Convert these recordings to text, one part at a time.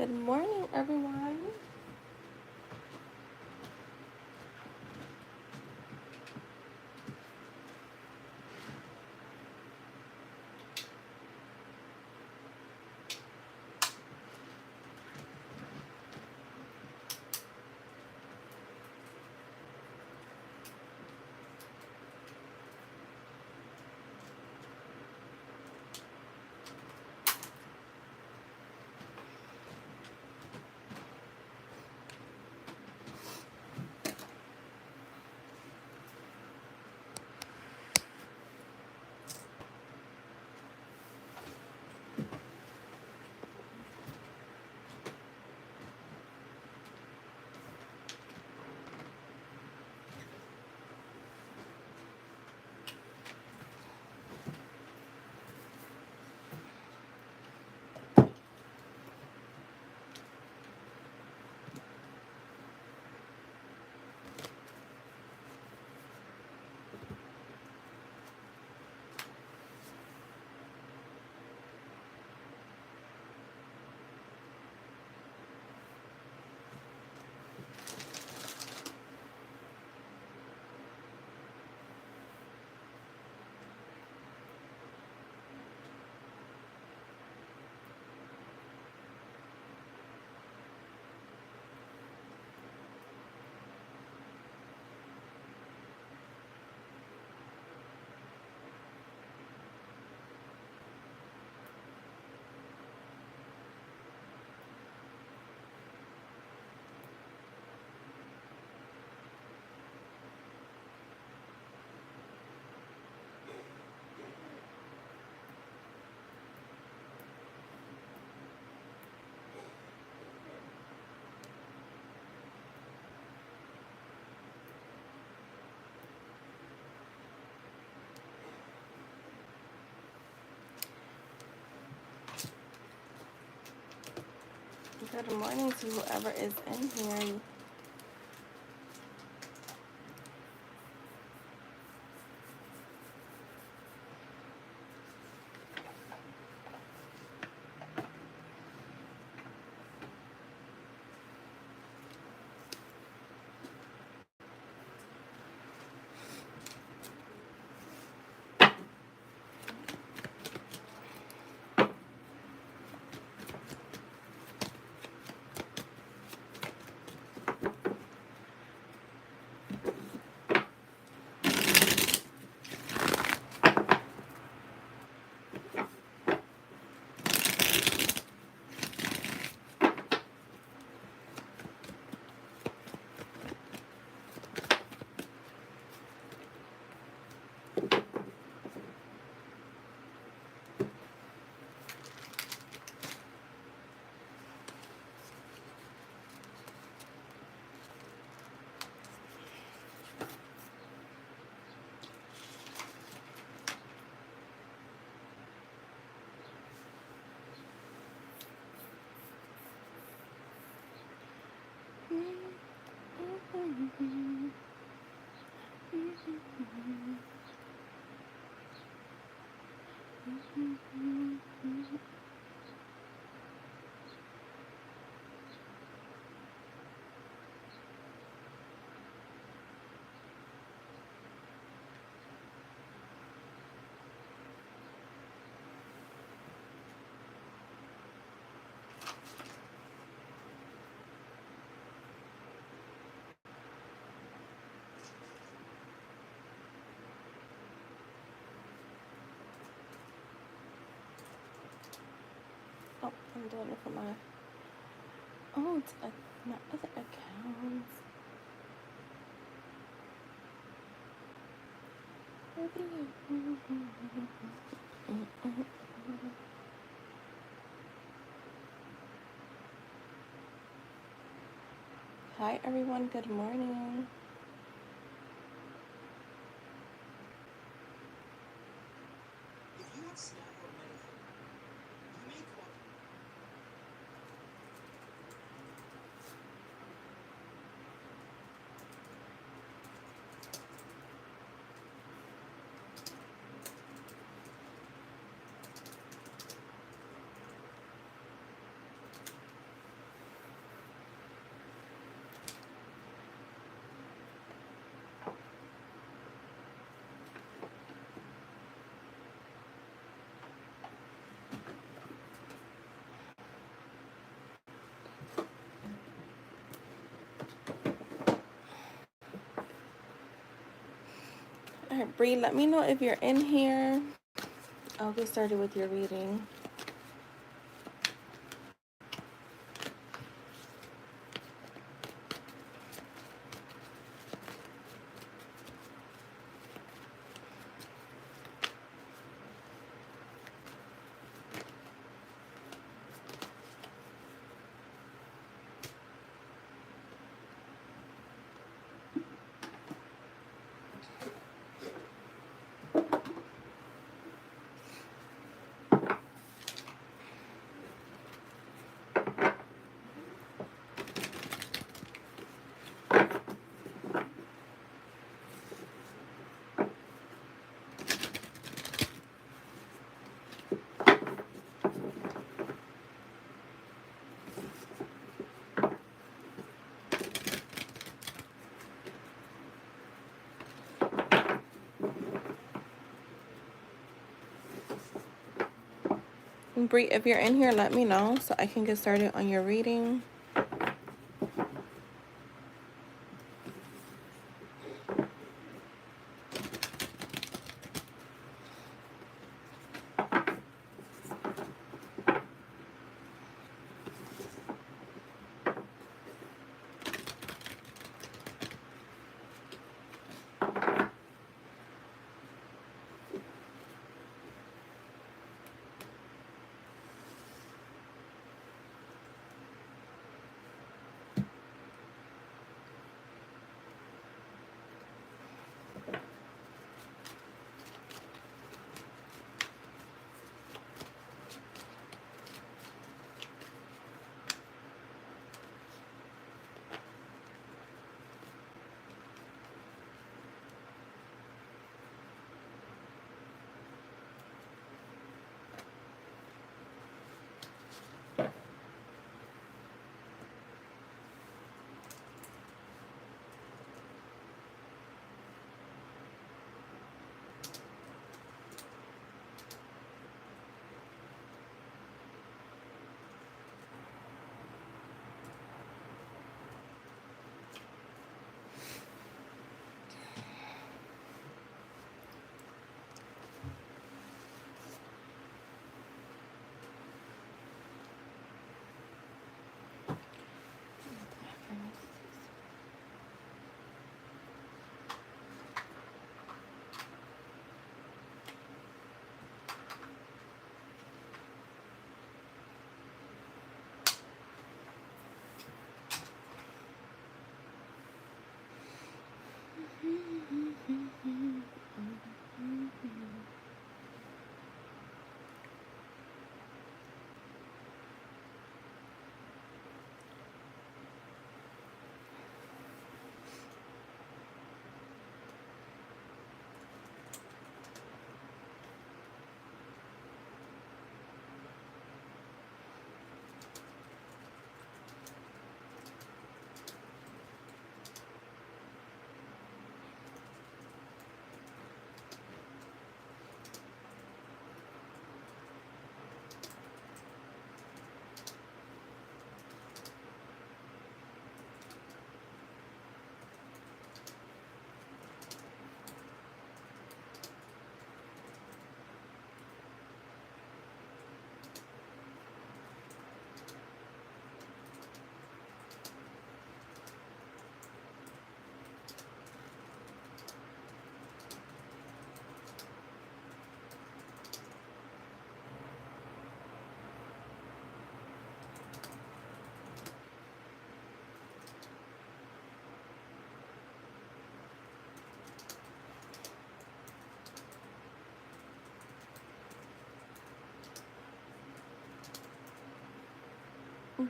Good morning, everyone. Good morning to whoever is in here. Oh, I'm doing it for my it's my other accounts. Hi everyone, good morning. right, Bree, let me know if you're in here. I'll get started with your reading. Bree, if you're in here, let me know so I can get started on your reading.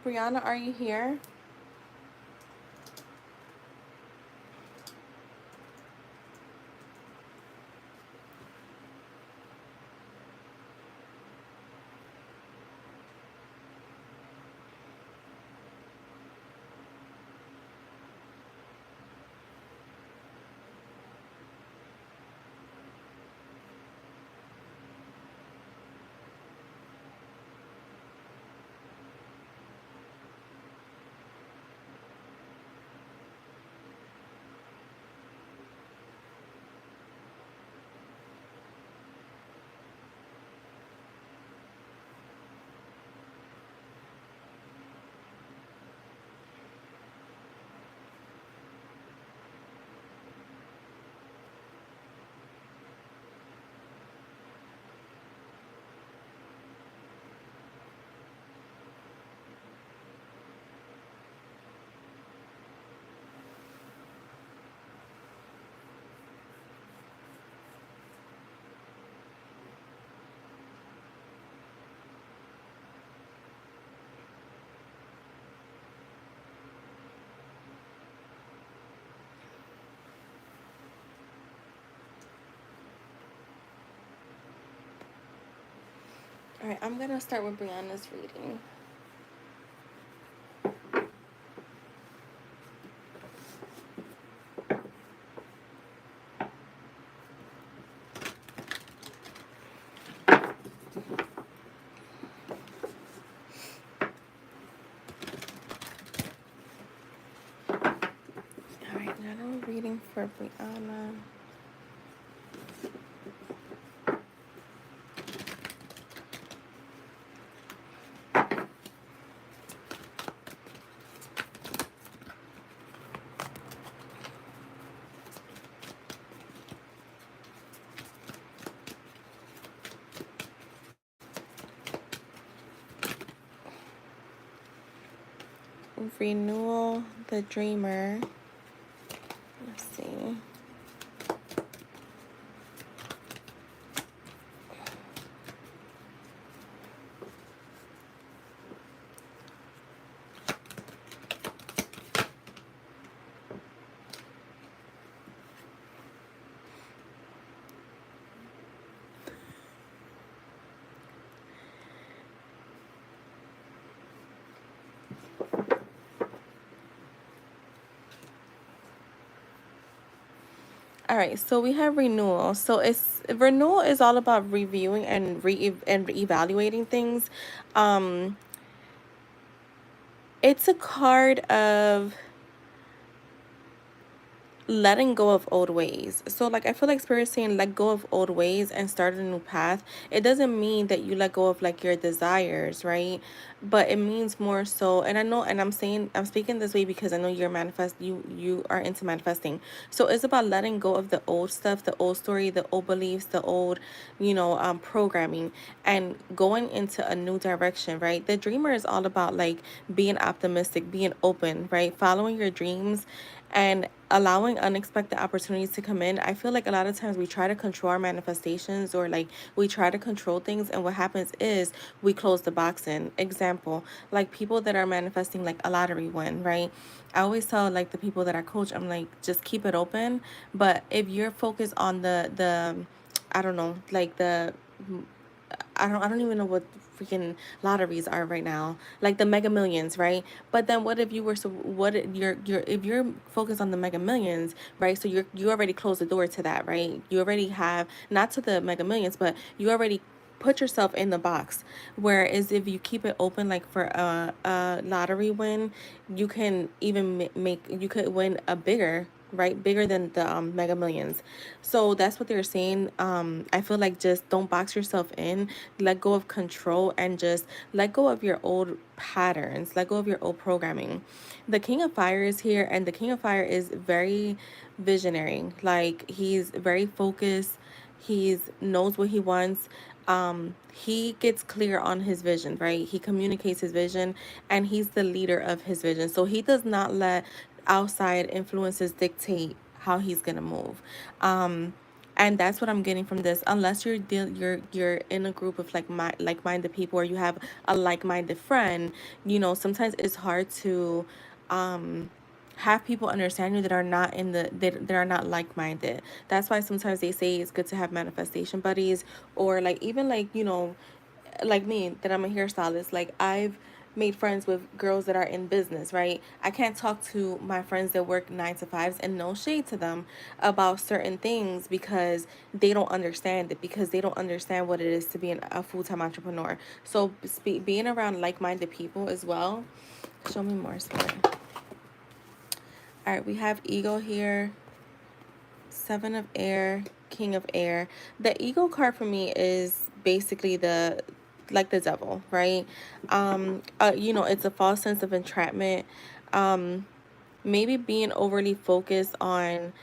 Brianna, are you here? All right, I'm gonna start with Brianna's reading. All right, general reading for Brianna. Renewal, the dreamer. Let's see. All right, so we have renewal. So it's renewal is all about reviewing and evaluating things. Um, it's a card of letting go of old ways. So like I feel like spirit saying let go of old ways and start a new path. It doesn't mean that you let go of like your desires, right? But it means more so, and I know, and I'm speaking this way because I know you are into manifesting. So it's about letting go of the old stuff, the old story, the old beliefs, the old, programming, and going into a new direction, right? The dreamer is all about like being optimistic, being open, right? Following your dreams and allowing unexpected opportunities to come in. I feel like a lot of times we try to control our manifestations, or like we try to control things, and what happens is we close the box in. Example, like people that are manifesting like a lottery win, right? I always tell like the people that I coach, I'm like, just keep it open. But if you're focused on the I don't know, like the I don't even know what freaking lotteries are right now, like the Mega Millions, right? But then what if you were, so what if you're if you're focused on the Mega Millions, right? So you already closed the door to that, right? You already have, not to the Mega Millions, but you already put yourself in the box. Whereas if you keep it open, like for a lottery win, you can even make, you could win a bigger, right, bigger than the Mega Millions. So that's what they're saying. I feel like just don't box yourself in, let go of control, and just let go of your old patterns, let go of your old programming. The King of Fire is here, and the King of Fire is very visionary. Like he's very focused. He's knows what he wants. He gets clear on his vision, right? He communicates his vision, and he's the leader of his vision. So he does not let outside influences dictate how he's gonna move. And that's what I'm getting from this. Unless you're in a group of like-minded people, or you have a like-minded friend, sometimes it's hard to have people understand you that are not that are not like-minded. That's why sometimes they say it's good to have manifestation buddies, or like even like like me, that I'm a hairstylist. Like I've made friends with girls that are in business, right? I can't talk to my friends that work 9 to 5s, and no shade to them, about certain things, because they don't understand it, because they don't understand what it is to be a full-time entrepreneur. So being around like-minded people as well. Show me more, spirit. All right, we have ego here. Seven of air, king of air. The ego card for me is basically the devil, right? It's a false sense of entrapment. Um, Maybe being overly focused on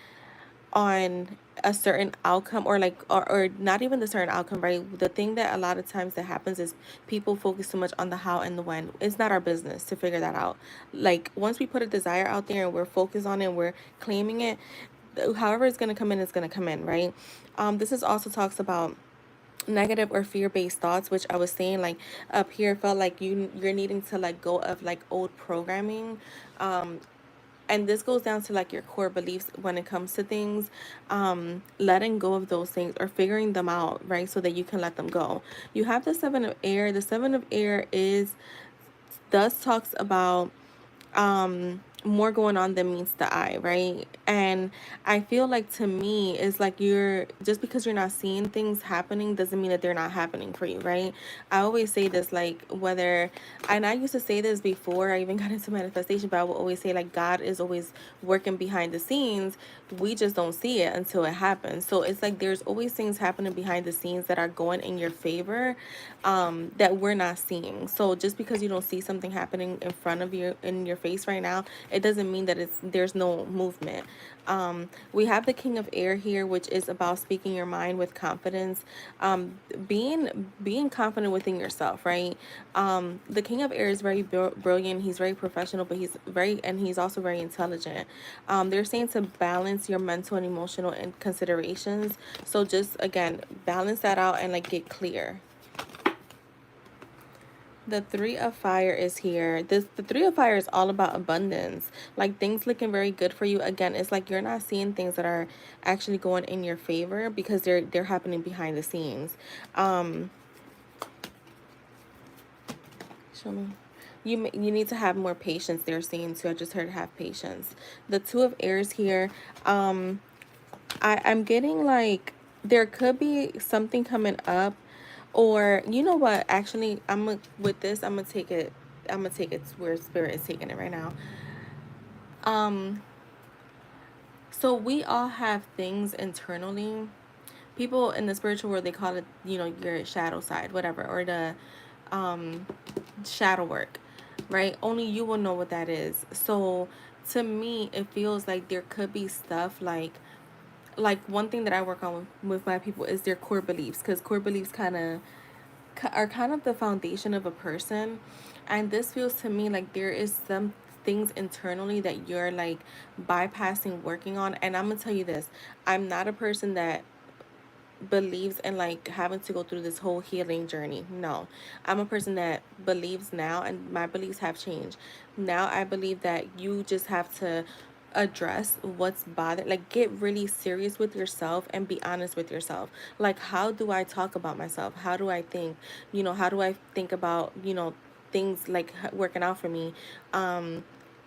a certain outcome, or like, or not even the certain outcome, right? The thing that a lot of times that happens is people focus too much on the how and the when. It's not our business to figure that out. Like once we put a desire out there and we're focused on it and we're claiming it, however it's going to come in, it's going to come in, right? This is also talks about negative or fear-based thoughts, which I was saying, like up here, felt like you're needing to let go of like old programming, And this goes down to like your core beliefs when it comes to things, letting go of those things or figuring them out, right? So that you can let them go. You have the seven of air. The seven of air is thus talks about more going on than meets the eye, right? And I feel like, to me, it's like, you're just because you're not seeing things happening doesn't mean that they're not happening for you, right? I always say this, like, whether, and I used to say this before I even got into manifestation, but I will always say, like, God is always working behind the scenes. We just don't see it until it happens. So it's like there's always things happening behind the scenes that are going in your favor, that we're not seeing. So just because you don't see something happening in front of you, in your face right now, it doesn't mean that there's no movement. We have the King of Air here, which is about speaking your mind with confidence, being confident within yourself, right? The King of Air is very brilliant. He's very professional, but he's also very intelligent. They're saying to balance your mental and emotional and considerations. So just, again, balance that out and like get clear. The Three of Fire is here. The Three of Fire is all about abundance. Like, things looking very good for you. Again, it's like you're not seeing things that are actually going in your favor because they're happening behind the scenes. Show me. You need to have more patience. They're saying too. I just heard have patience. The Two of Airs here. I'm getting like there could be something coming up, or you know what? Actually, with this. I'm gonna take it. I'm gonna take it where spirit is taking it right now. Um, so we all have things internally. People in the spiritual world, they call it, your shadow side, whatever, or the um shadow work, right? Only you will know what that is. So to me, it feels like there could be stuff like one thing that I work on with my people is their core beliefs, because core beliefs are kind of the foundation of a person. And this feels to me like there is some things internally that you're like bypassing working on. And I'm gonna tell you this, I'm not a person that believes in like having to go through this whole healing journey. No, I'm a person that believes now, and my beliefs have changed. Now I believe that you just have to address what's bothering, like get really serious with yourself and be honest with yourself. Like, how do I talk about myself? How do I think? How do I think about, things like working out for me?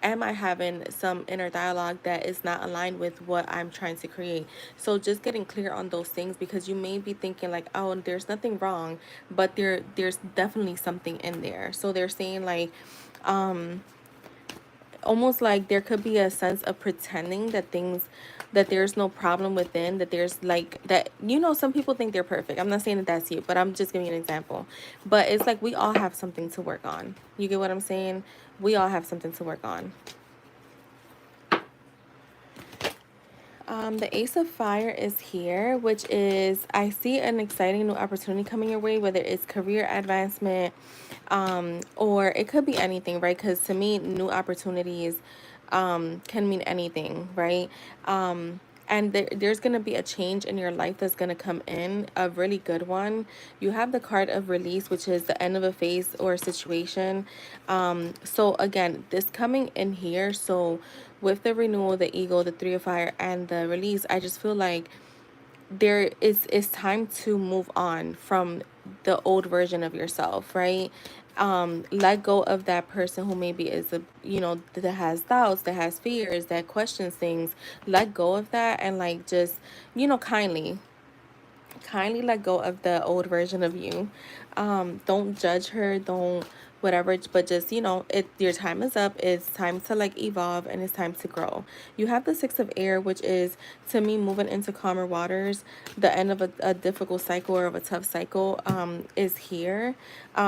Am I having some inner dialogue that is not aligned with what I'm trying to create? So just getting clear on those things, because you may be thinking like, oh, there's nothing wrong, but there's definitely something in there. So they're saying like, almost like there could be a sense of pretending that there's no problem within, that there's like that, some people think they're perfect. I'm not saying that that's you, but I'm just giving you an example. But it's like we all have something to work on. You get what I'm saying? We all have something to work on. The Ace of Fire is here, which is, I see an exciting new opportunity coming your way, whether it's career advancement, or it could be anything, right? Because to me, new opportunities, can mean anything, right? And there's going to be a change in your life that's going to come in, a really good one. You have the card of release, which is the end of a phase or a situation. So again, this coming in here, so with the renewal, the ego, the Three of Fire, and the release, I just feel like it's time to move on from the old version of yourself, right? Let go of that person who maybe is that has doubts, that has fears, that questions things. Let go of that, and like just, kindly let go of the old version of you. Don't judge her, don't whatever, but just, your time is up. It's time to like evolve, and it's time to grow. You have the Six of Air, which is to me moving into calmer waters. The end of a difficult cycle or of a tough cycle is here.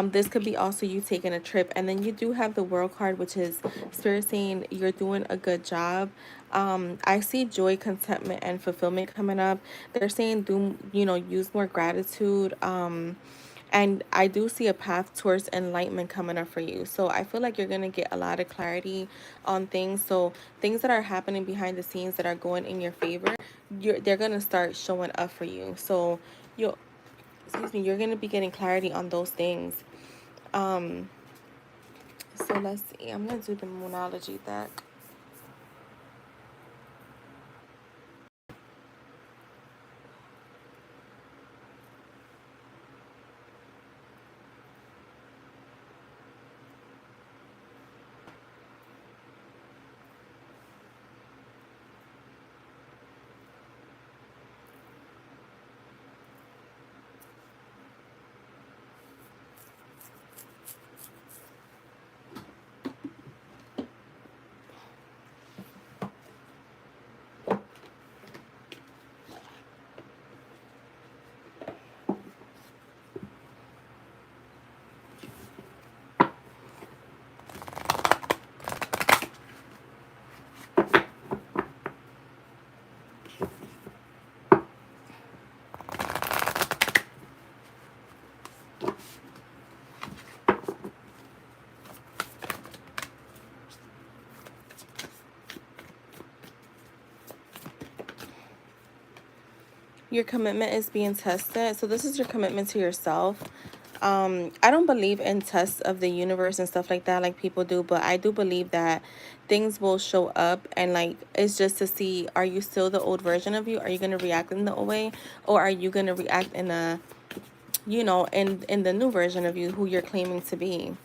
This could be also you taking a trip. And then you do have the World card, which is spirit saying you're doing a good job. I see joy, contentment, and fulfillment coming up. They're saying use more gratitude. And I do see a path towards enlightenment coming up for you. So I feel like you're going to get a lot of clarity on things. So things that are happening behind the scenes that are going in your favor, they're going to start showing up for you. So you're going to be getting clarity on those things. So let's see. I'm going to do the Moonology deck. Your commitment is being tested. So this is your commitment to yourself. I don't believe in tests of the universe and stuff like that like people do, but I do believe that things will show up, and like it's just to see, are you still the old version of you? Are you gonna react in the old way, or are you gonna react in a, in the new version of you who you're claiming to be?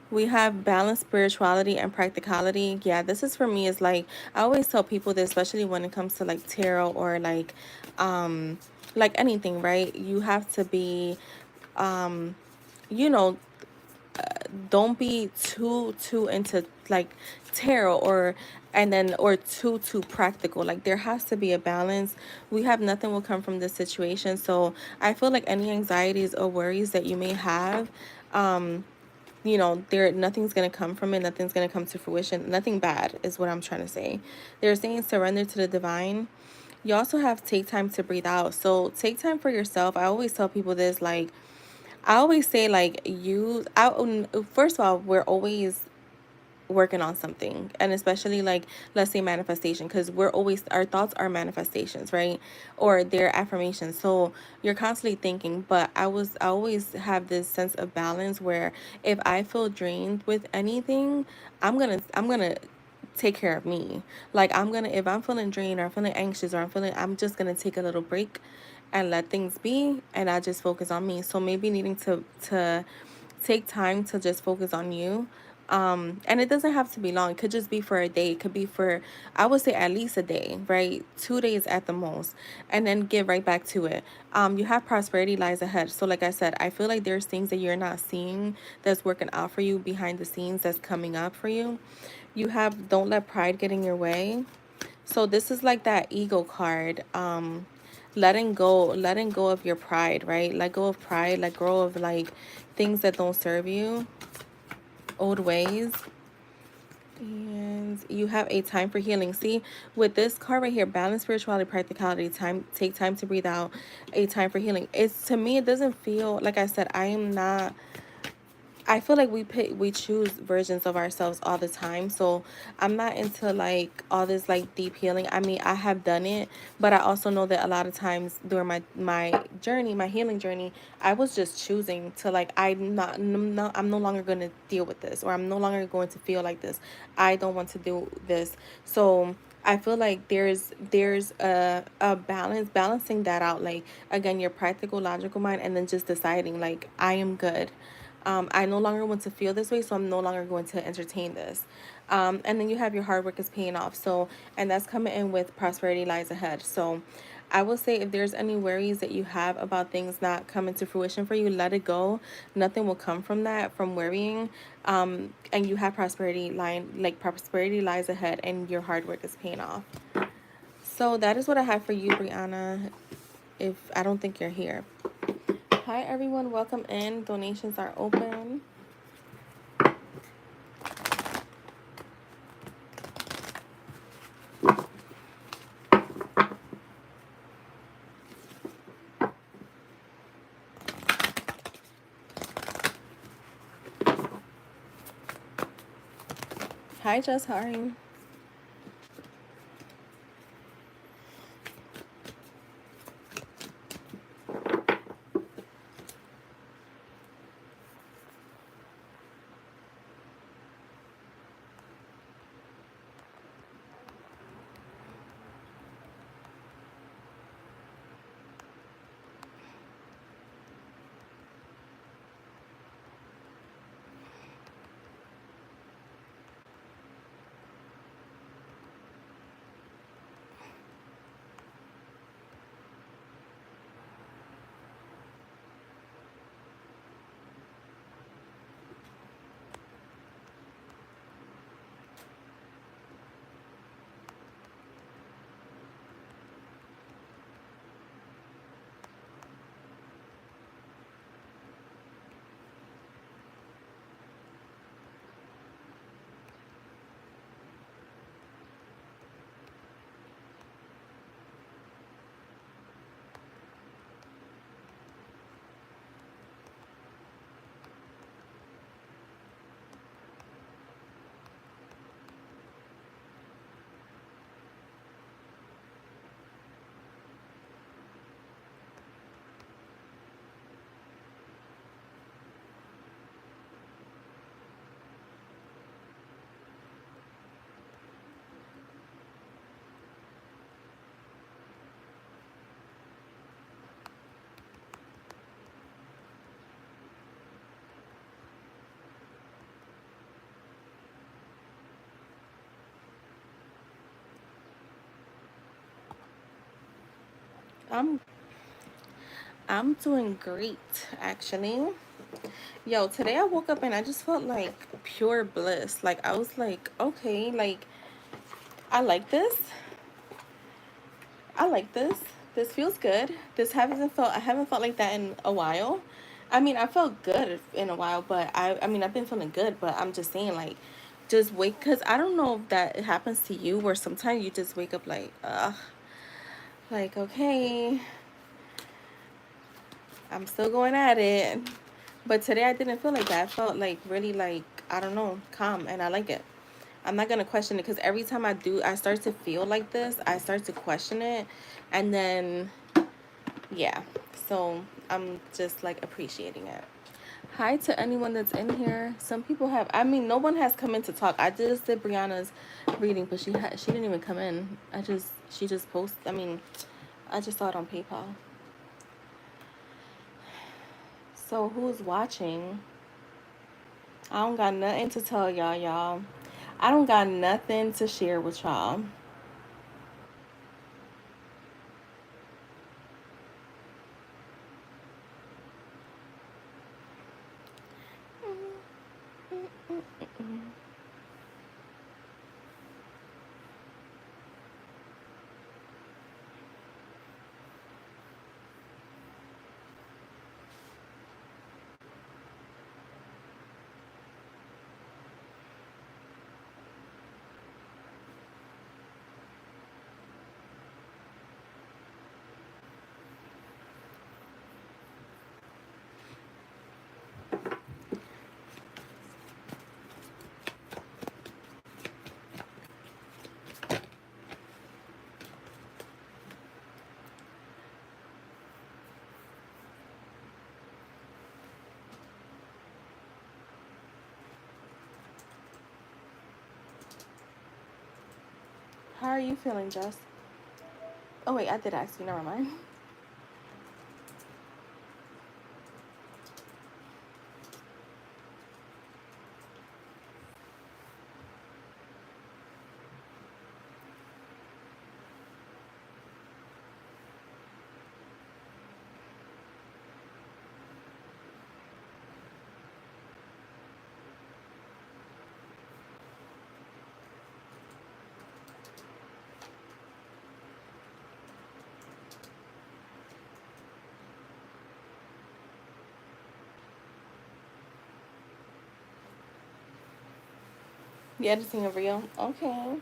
We have balanced spirituality and practicality. Yeah, this is for me is like I always tell people this, especially when it comes to like tarot or like anything, right? You have to be you know, don't be too into like tarot or and then or too practical. Like there has to be a balance. We have nothing will come from this situation. So I feel like any anxieties or worries that you may have, there nothing's gonna come from it, nothing's gonna come to fruition, nothing bad is what I'm trying to say. They're saying surrender to the divine. You also have take time to breathe out. So take time for yourself. I always tell people this, like I always say, like first of all, we're always working on something, and especially like let's say manifestation, because we're always, our thoughts are manifestations, right? Or they're affirmations. So you're constantly thinking, but I always have this sense of balance where if I feel drained with anything, I'm gonna take care of me. Like I'm gonna, if I'm feeling drained or I'm feeling anxious or I'm just gonna take a little break and let things be, and I just focus on me. So maybe needing to take time to just focus on you. And it doesn't have to be long. It could just be for a day. It could be for, I would say at least a day, right? 2 days at the most, and then get right back to it. You have prosperity lies ahead. So like I said, I feel like there's things that you're not seeing that's working out for you behind the scenes, that's coming up for you. You have don't let pride get in your way. So this is like that ego card. Letting go of your pride, right? Let go of pride, let go of like things that don't serve you, old ways. And you have a time for healing. See, with this card right here, balance, spirituality, practicality, time, take time to breathe out, a time for healing. It's, to me, it doesn't feel, like I said, I am not, I feel like we choose versions of ourselves all the time. So I'm not into like all this like deep healing. I mean, I have done it, but I also know that a lot of times during my journey, my healing journey, I was just choosing to like, I'm no longer going to deal with this, or I'm no longer going to feel like this. I don't want to do this. So I feel like there's a balance, balancing that out, like again, your practical logical mind, and then just deciding like I am good. I no longer want to feel this way, so I'm no longer going to entertain this. And then you have your hard work is paying off. So, and that's coming in with prosperity lies ahead. So, I will say if there's any worries that you have about things not coming to fruition for you, let it go. Nothing will come from that, from worrying. And you have prosperity lies ahead, and your hard work is paying off. So that is what I have for you, Brianna. If I don't think you're here. Hi everyone, welcome in. Donations are open. Hi Jess, how are you? I'm I'm doing great, actually. Yo, today I woke up and I just felt like pure bliss. Like I was like, okay, like I like this. I like this. This feels good. This hasn't felt I haven't felt like that in a while. I mean, I felt good in a while, but I mean, I've been feeling good, but I'm just saying like just wake cuz I don't know if that happens to you where sometimes you just wake up like okay, I'm still going at it. But today I didn't feel like that. I felt like really like, I don't know, calm, and I like it. I'm not going to question it because every time I do, I start to feel like this. I start to question it. And then, yeah. So I'm just like appreciating it. Hi to anyone that's in here. Some people have, I mean, no one has come in to talk. I just did Brianna's reading, but she didn't even come in. She just posted, I mean, I just saw it on PayPal. So who's watching? I don't got nothing to tell y'all. I don't got nothing to share with y'all. How are you feeling, Jess? Oh wait, I did ask you. Never mind. You editing a reel? Okay.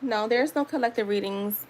No, there's no collective readings.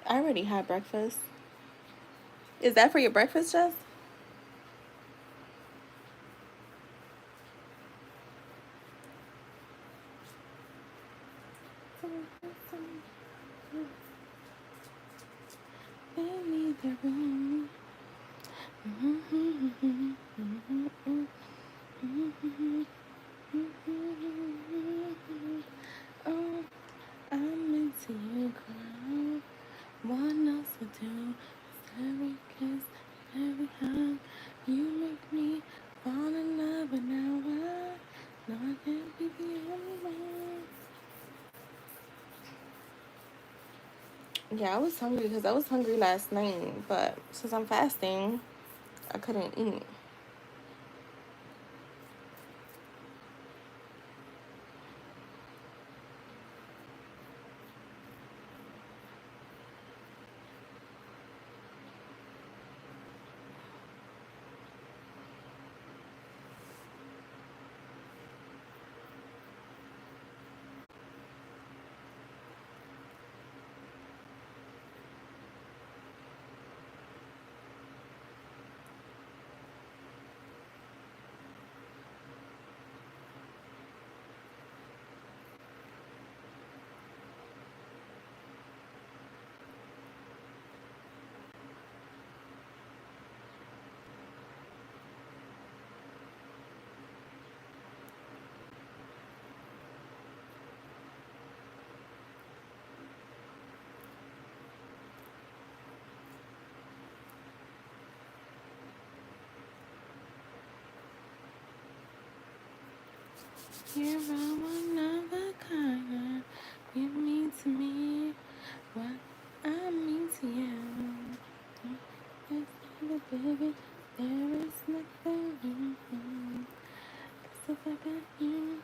I already had breakfast. Is that for your breakfast, Jess? They need the room. Oh, I'm into you, girl. What else would do? Every kiss, every hug, you make me fall in love, and now I know I can't be the only one. Yeah, I was hungry because I was hungry last night, but since I'm fasting, I couldn't eat. You're one of a kind. You mean to me what I mean to you. Yes, baby, there is nothing. Except I got you.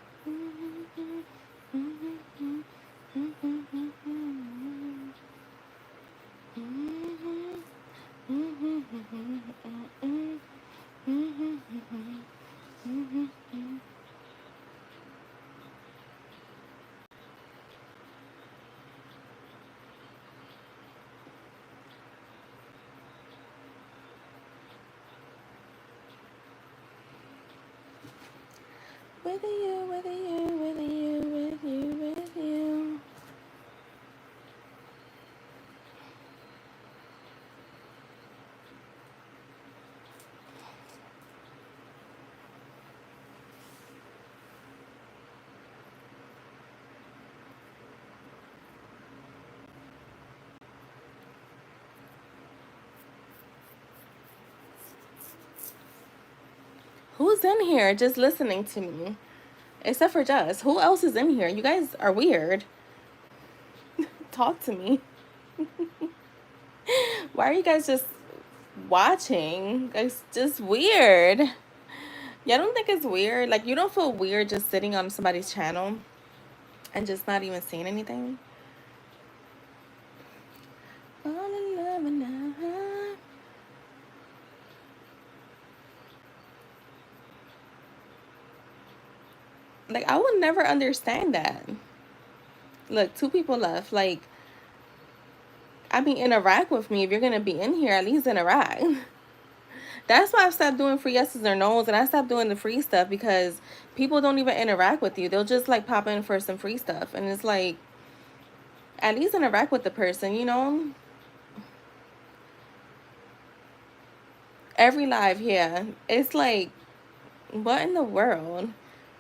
With you, with you, with you, with you, with you. Who's in here just listening to me? Except for Jess. Who else is in here? You guys are weird. Talk to me. Why are you guys just watching? It's just weird. Y'all don't think it's weird? Like, you don't feel weird just sitting on somebody's channel and just not even seeing anything? Fall in love and now. Like, I would never understand that. Look, two people left. Like, I mean, interact with me. If you're going to be in here, at least interact. That's why I stopped doing free yeses or nos, and I stopped doing the free stuff because people don't even interact with you. They'll just like pop in for some free stuff, and it's like, at least interact with the person, you know? Every live, yeah. It's like, what in the world?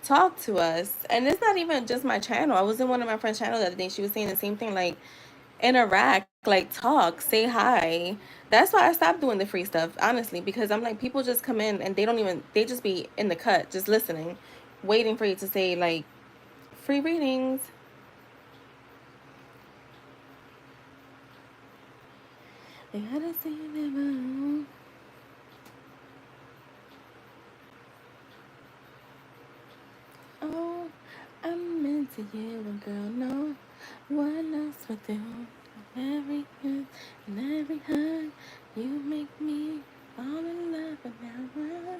Talk to us. And it's not even just my channel. I was in one of my friend's channel the other day. She was saying the same thing, like, interact, like, talk, say hi. That's why I stopped doing the free stuff, honestly, because I'm like, people just come in and they don't even, they just be in the cut, just listening, waiting for you to say, like, free readings. They gotta say never. Oh, I'm into you, and girl, no one else would do. Every kiss and every hug, you make me fall in love, and now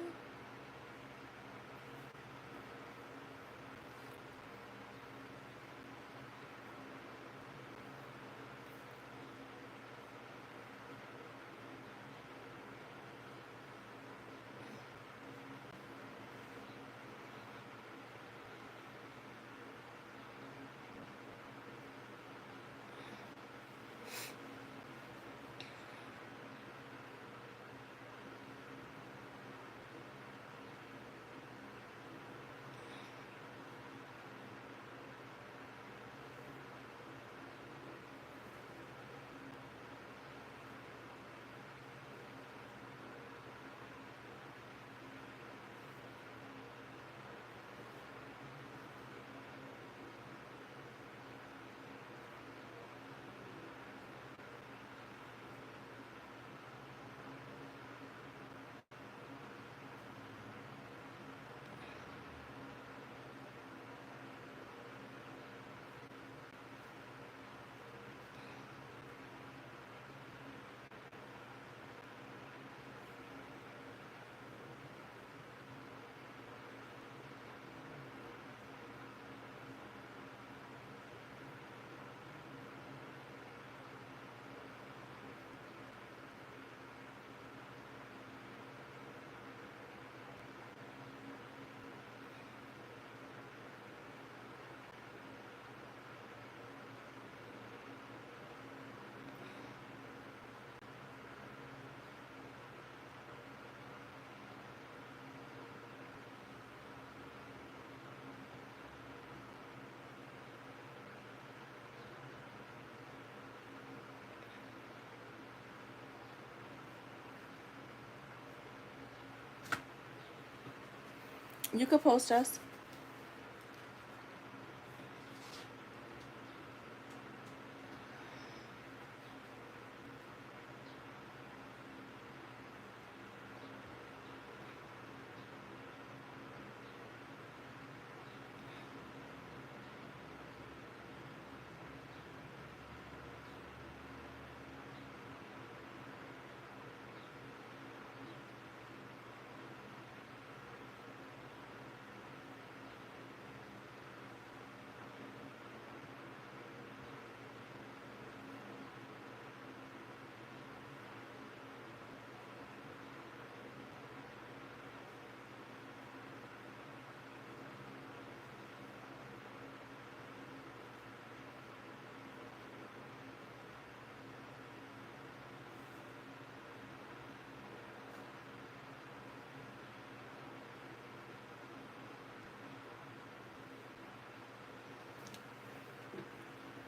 You could post us.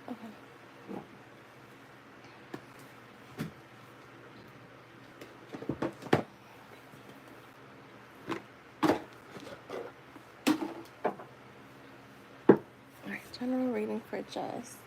Okay. All right. General reading for Jess.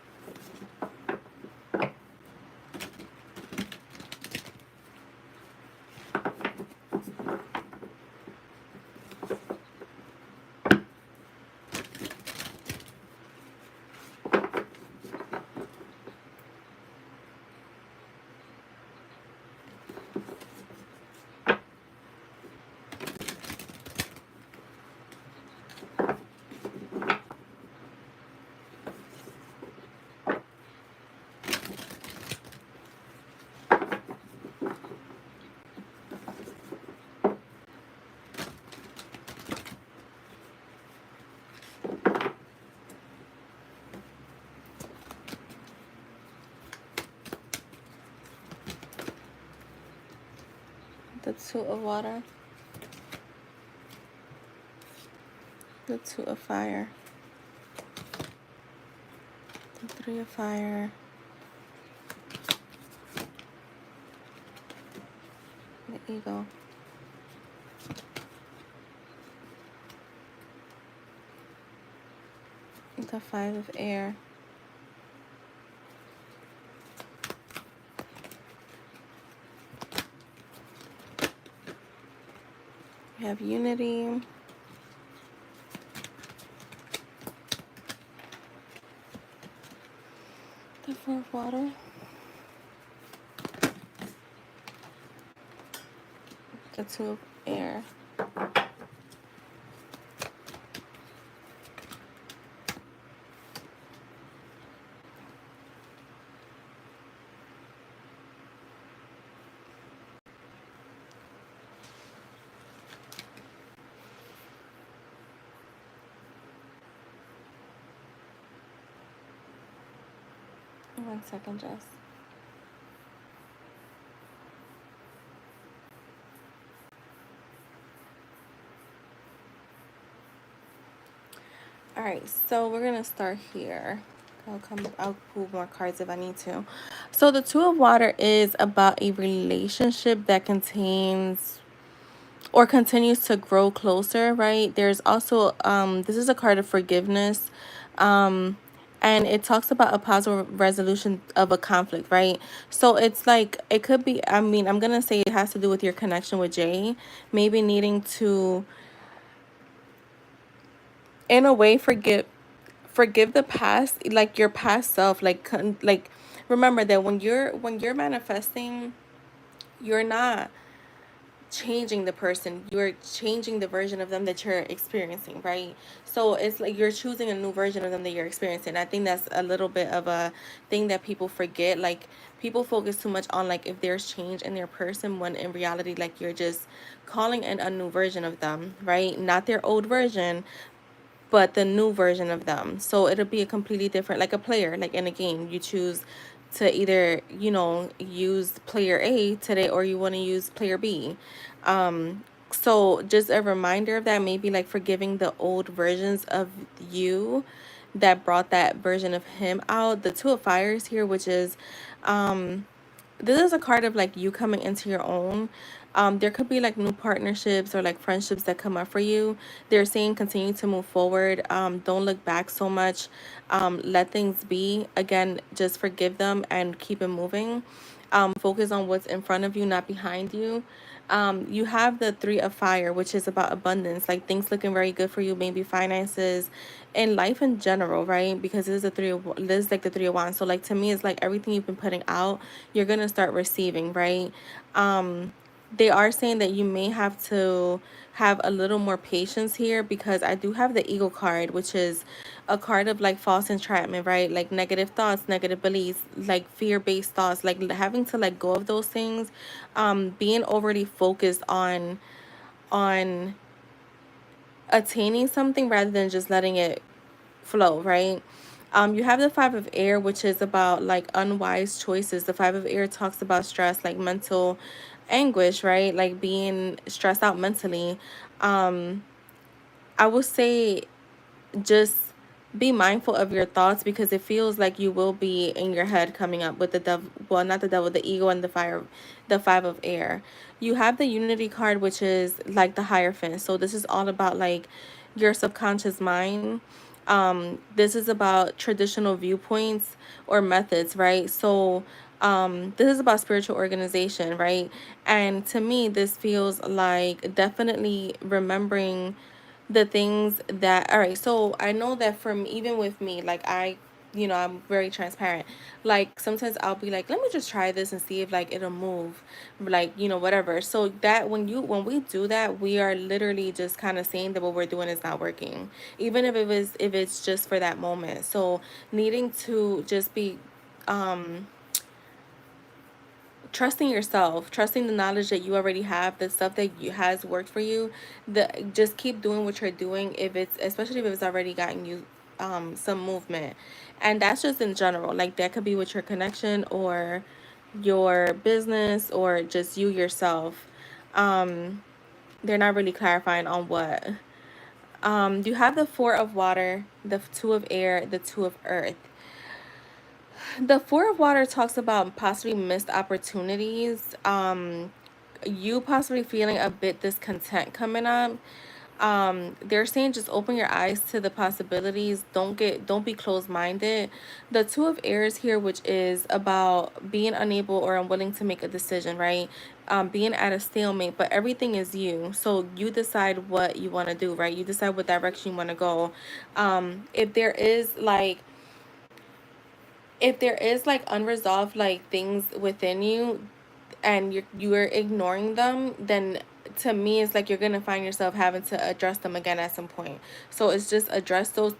The Two of Water. The Two of Fire. The Three of Fire. The Eagle. The Five of Air. We have Unity. The Four of Water. The Two of Air. One second, Jess. All right, so we're gonna start here. I'll pull more cards if I need to. So the Two of Water is about a relationship that contains or continues to grow closer, right? There's also this is a card of forgiveness. And it talks about a positive resolution of a conflict, right? So it's like it could be, I mean, I'm gonna say it has to do with your connection with Jay, maybe needing to in a way forgive the past, like your past self, like remember that when you're manifesting, you're not changing the person, you're changing the version of them that you're experiencing, right? So it's like you're choosing a new version of them that you're experiencing. I think that's a little bit of a thing that people forget. Like people focus too much on like if there's change in their person, when in reality like you're just calling in a new version of them, right? Not their old version, but the new version of them. So it'll be a completely different, like a player, like in a game, you choose to either, use player A today or you want to use player B. So just a reminder of that, maybe like forgiving the old versions of you that brought that version of him out. The Two of Fires here, which is this is a card of like you coming into your own. There could be like new partnerships or like friendships that come up for you. They're saying continue to move forward. Don't look back so much. Let things be. Again, just forgive them and keep it moving. Focus on what's in front of you, not behind you. You have the three of fire, which is about abundance, like things looking very good for you, maybe finances and life in general, right? Because this is like the three of wands. So like to me, it's like everything you've been putting out, you're gonna start receiving, right? They are saying that you may have to have a little more patience here, because I do have the ego card, which is a card of like false entrapment, right? Like negative thoughts, negative beliefs, like fear-based thoughts, like having to let go of those things, being overly focused on attaining something rather than just letting it flow, right? You have the five of air, which is about like unwise choices. The five of air talks about stress, like mental anguish, right? Like being stressed out mentally. I would say just be mindful of your thoughts, because it feels like you will be in your head coming up with the devil, well, not the devil, the ego, and the five of air. You have the unity card, which is like the Hierophant. So this is all about like your subconscious mind. This is about traditional viewpoints or methods, right? So this is about spiritual organization, right? And to me, this feels like definitely remembering the things that, all right, so I know that from even with me, like I'm very transparent. Like sometimes I'll be like, let me just try this and see if like it'll move, like whatever. So that when we do that, we are literally just kind of saying that what we're doing is not working, even if it's just for that moment. So needing to just be trusting yourself, trusting the knowledge that you already have, the stuff that you, has worked for you, just keep doing what you're doing, if it's, especially if it's already gotten you some movement. And that's just in general, like that could be with your connection or your business or just you yourself. They're not really clarifying on what. You have the four of water, the two of air, the two of earth. The four of water talks about possibly missed opportunities. You possibly feeling a bit discontent coming up. They're saying just open your eyes to the possibilities. Don't be closed minded. The two of airs here, which is about being unable or unwilling to make a decision, right? Being at a stalemate, but everything is you. So you decide what you want to do, right? You decide what direction you want to go. If there is like, unresolved like things within you, and you're ignoring them, then to me it's like you're gonna find yourself having to address them again at some point. So it's just address those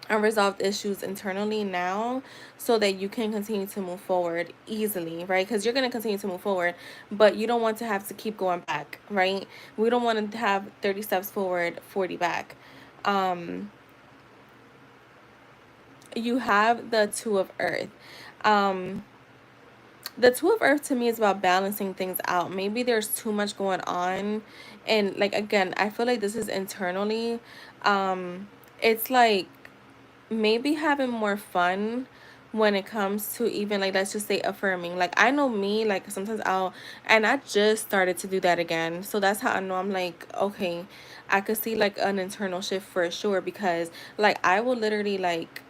unresolved issues internally now, so that you can continue to move forward easily, right? Because you're going to continue to move forward, but you don't want to have to keep going back, right? We don't want to have 30 steps forward, 40 back. You have the two of earth. um the two of earth to me is about balancing things out. Maybe there's too much going on, and like again, I feel like this is internally. It's like maybe having more fun when it comes to, even like, let's just say affirming. Like I know me, like sometimes and I just started to do that again, so that's how I know I'm like, okay, I could see like an internal shift for sure, because like I will literally like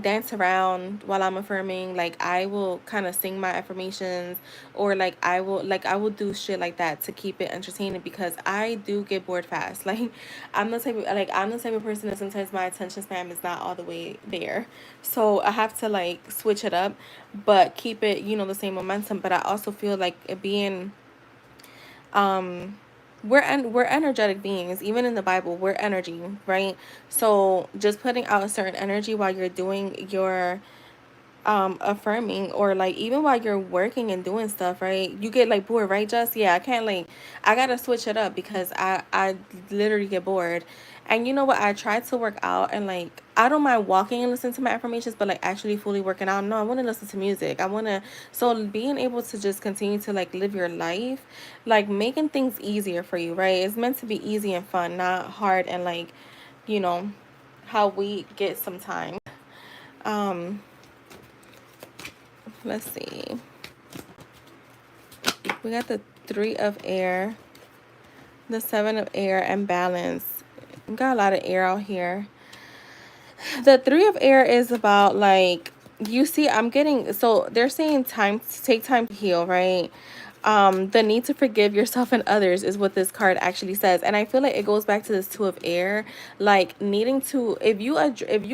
dance around while I'm affirming. Like I will kind of sing my affirmations, or like I will do shit like that to keep it entertaining, because I do get bored fast. Like I'm the type of person that sometimes my attention span is not all the way there. So I have to like switch it up, but keep it, the same momentum. But I also feel like it being we're energetic beings. Even in the Bible, we're energy, right? So just putting out a certain energy while you're doing your affirming, or like even while you're working and doing stuff, right? You get like bored, right? Just, yeah, I can't like, I gotta switch it up, because I literally get bored. And you know what, I try to work out, and like I don't mind walking and listening to my affirmations, but like actually fully working out, no, I want to listen to music. I want to, so being able to just continue to like live your life, like making things easier for you, right? It's meant to be easy and fun, not hard, and like, you know how we get sometimes. um let's see. We got the Three of Air, the Seven of Air, and Balance. We got a lot of air out here. The Three of Air is about like, you see, I'm getting, so they're saying time, take time to heal, right? The need to forgive yourself and others is what this card actually says, and I feel like it goes back to this Two of Air, like needing to, if you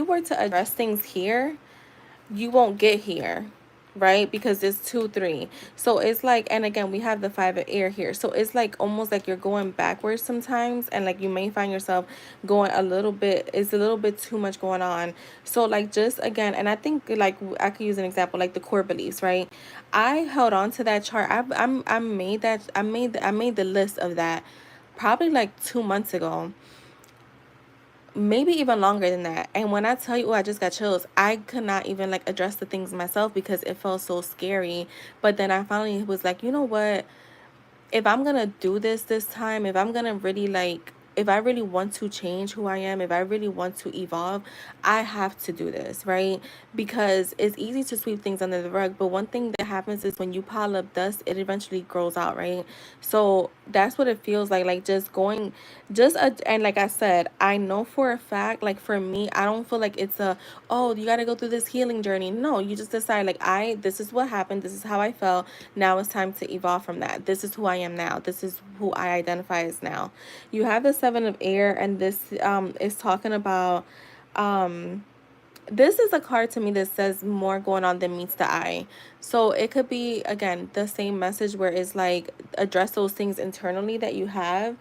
were to address things here, you won't get here, right? Because it's 2 3. So it's like, and again, we have the Five of Air here, so it's like almost like you're going backwards sometimes, and like you may find yourself going a little bit, it's a little bit too much going on. So like, just again, and I think like I could use an example like the core beliefs, right? I held on to that chart. I made that, I made the list of that probably like 2 months ago, maybe even longer than that. And when I tell you, oh, I just got chills, I could not even like address the things myself because it felt so scary. But then I finally was like, you know what? If I'm gonna do this time, if I'm gonna really like, if I really want to change who I am, if I really want to evolve, I have to do this, right? Because it's easy to sweep things under the rug, but one thing that happens is when you pile up dust, it eventually grows out, right? So that's what it feels like just going, and like I said, I know for a fact, like for me, I don't feel like it's a, oh, you got to go through this healing journey. No, you just decide like, this is what happened, this is how I felt, now it's time to evolve from that. This is who I am now, this is who I identify as now. You have the Seven of Air, and this is talking about, this is a card to me that says more going on than meets the eye. So it could be, again, the same message where it's like, address those things internally that you have.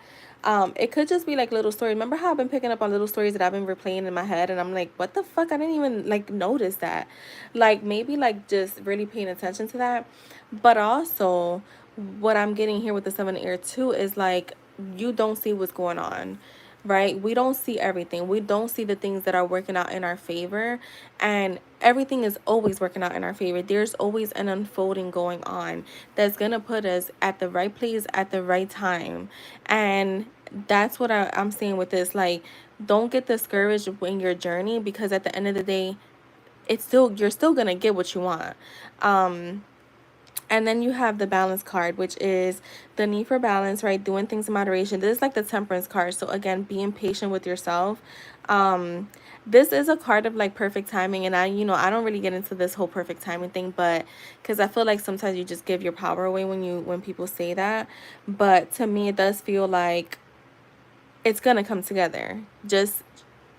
It could just be like little stories. Remember how I've been picking up on little stories that I've been replaying in my head, and I'm like, what the fuck? I didn't even like notice that. Like maybe like just really paying attention to that. But also, what I'm getting here with the Seven of Air too is like, you don't see what's going on, right? We don't see everything. We don't see the things that are working out in our favor. And everything is always working out in our favor. There's always an unfolding going on that's going to put us at the right place at the right time. And that's what I'm saying with this. Like, don't get discouraged in your journey, because at the end of the day, you're still going to get what you want. And then you have the Balance card, which is the need for balance, right? Doing things in moderation. This is like the Temperance card. So again, being patient with yourself. This is a card of like perfect timing. And I don't really get into this whole perfect timing thing, but because I feel like sometimes you just give your power away when people say that. But to me, it does feel like it's gonna come together. Just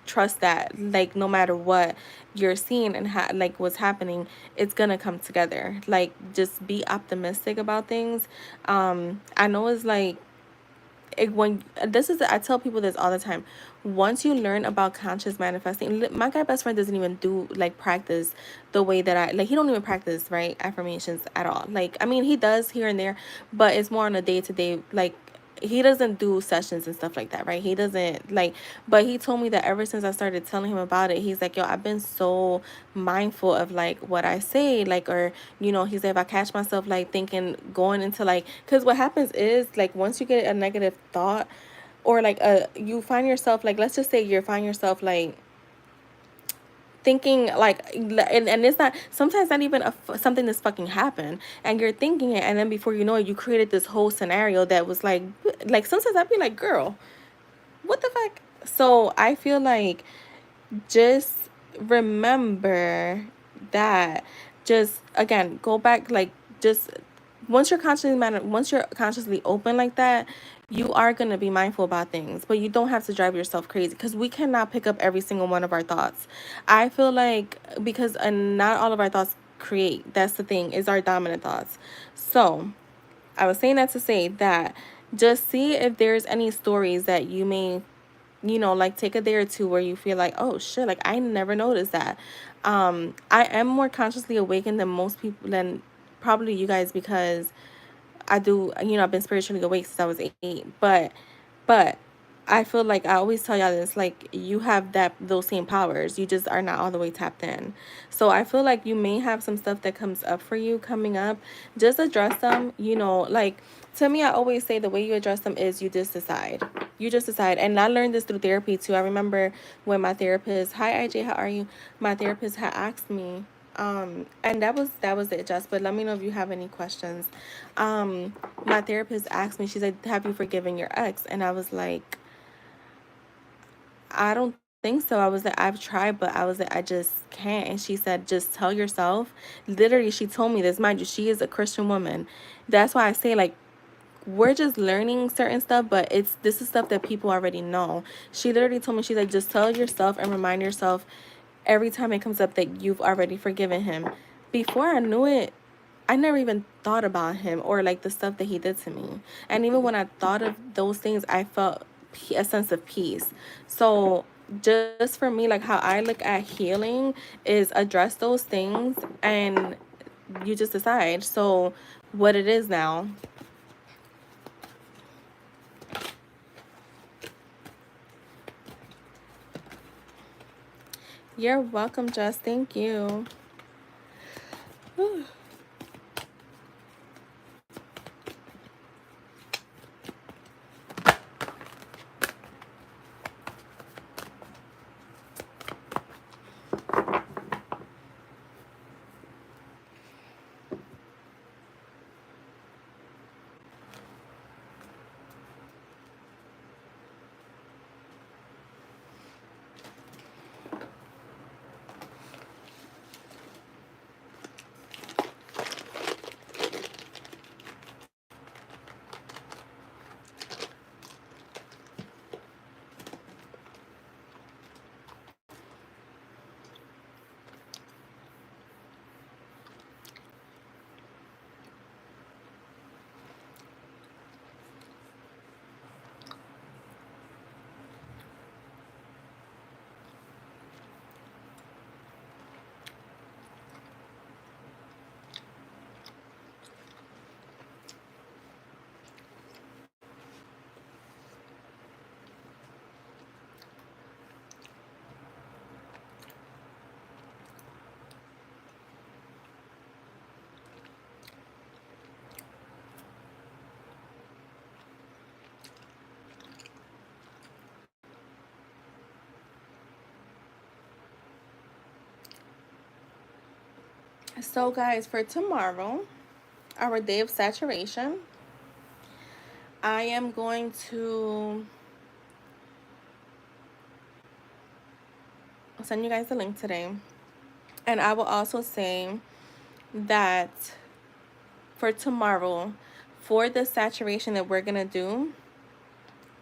trust that, like, no matter what you're seeing and like what's happening, it's gonna come together. Like, just be optimistic about things. I know it's like, when this is, I tell people this all the time. Once you learn about conscious manifesting, my guy best friend doesn't even do like practice the way that I like. He don't even practice, right, affirmations at all. Like, I mean, he does here and there, but it's more on a day-to-day, like, he doesn't do sessions and stuff like that, right? He doesn't like, but he told me that ever since I started telling him about it, he's like, yo, I've been so mindful of like what I say, like, or he's like, if I catch myself like thinking, going into like, because what happens is like, once you get a negative thought, or like you find yourself like, let's just say you find yourself like thinking like, and it's not, sometimes not even something that's fucking happened, and you're thinking it, and then before you know it, you created this whole scenario that was like sometimes I'd be like, girl, what the fuck? So I feel like, just remember that, just again, go back, like, just once you're consciously open like that, you are going to be mindful about things, but you don't have to drive yourself crazy, because we cannot pick up every single one of our thoughts. I feel like, because not all of our thoughts create, that's the thing, is our dominant thoughts. So I was saying that to say that, just see if there's any stories that you may, like, take a day or two where you feel like, oh shit, like, I never noticed that. I am more consciously awakened than most people, than probably you guys, because I do, I've been spiritually awake since I was 8, but I feel like I always tell y'all this, like, you have those same powers. You just are not all the way tapped in. So I feel like you may have some stuff that comes up for you coming up. Just address them, like, to me, I always say the way you address them is you just decide. You just decide. And I learned this through therapy too. I remember when my therapist, hi IJ, how are you? My therapist had asked me, And that was it, Jess. But let me know if you have any questions. Um, my therapist asked me, she said, "Have you forgiven your ex?" And I was like, I don't think so. I was like, I've tried, but I was like, I just can't. And she said, just tell yourself. Literally, she told me this. Mind you, she is a Christian woman. That's why I say, like, we're just learning certain stuff, but this is stuff that people already know. She literally told me, she's like, just tell yourself and remind yourself every time it comes up that you've already forgiven him. Before I knew it, I never even thought about him or like the stuff that he did to me. And even when I thought of those things, I felt a sense of peace. So just for me, like how I look at healing is address those things and you just decide. So what it is now. You're welcome, Jess. Thank you. So, guys, for tomorrow, our day of saturation, I am going to send you guys the link today. And I will also say that for tomorrow, for the saturation that we're going to do,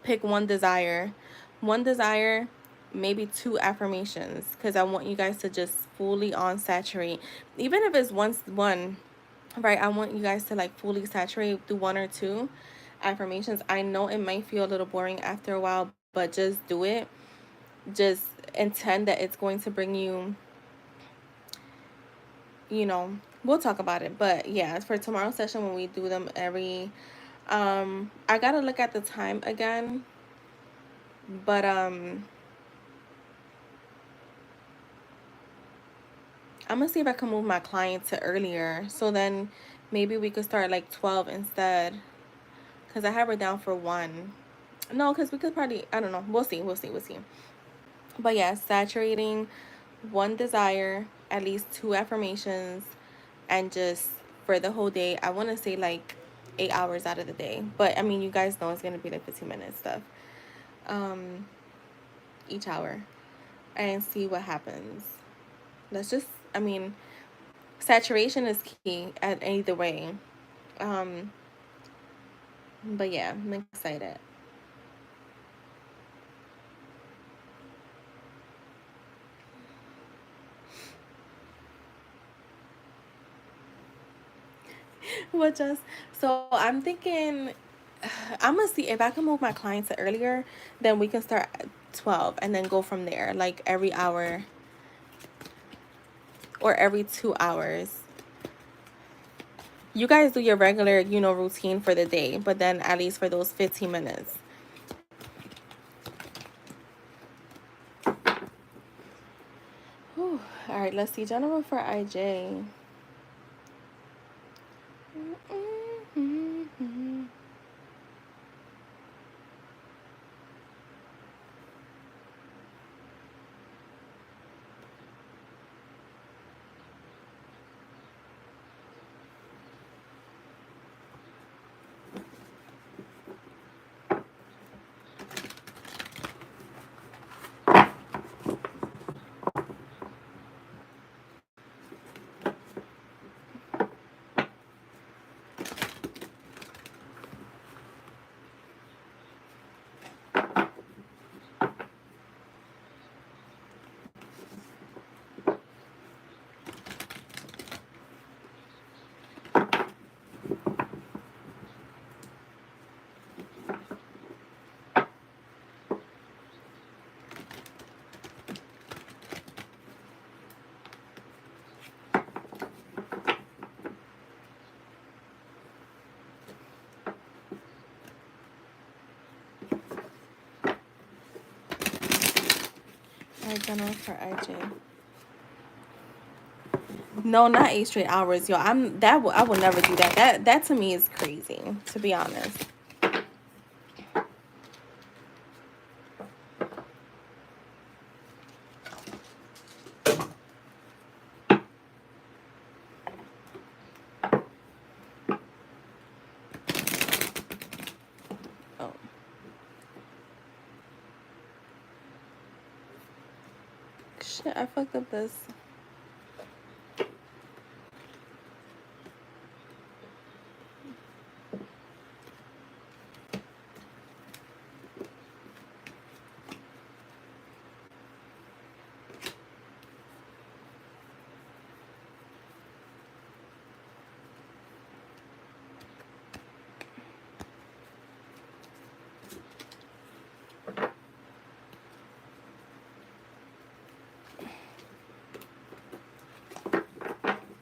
pick one desire, maybe two affirmations, because I want you guys to just fully on saturate, even if it's one, right? I want you guys to like fully saturate, do one or two affirmations. I know it might feel a little boring after a while, but just do it. Just intend that it's going to bring you, we'll talk about it. But yeah, for tomorrow's session, when we do them every I gotta look at the time again, but I'm gonna see if I can move my client to earlier. So then maybe we could start like 12 instead. Because I have her down for 1. No, because we could probably, I don't know. We'll see. But yeah, saturating, one desire, at least two affirmations, and just for the whole day, I want to say like 8 hours out of the day. But I mean, you guys know it's going to be like 15-minute stuff um, each hour and see what happens. Let's just, I mean, saturation is key at either way. Um, but yeah, I'm excited. What just so I'm thinking I'm gonna see if I can move my clients to earlier, then we can start at 12 and then go from there, like every hour or every 2 hours. You guys do your regular, routine for the day, but then at least for those 15 minutes. Whew. All right, let's see. General for IJ. general for IJ. No, not 8 straight hours, yo. I will never do that. That to me is crazy, to be honest. Oh, shit, I fucked up this.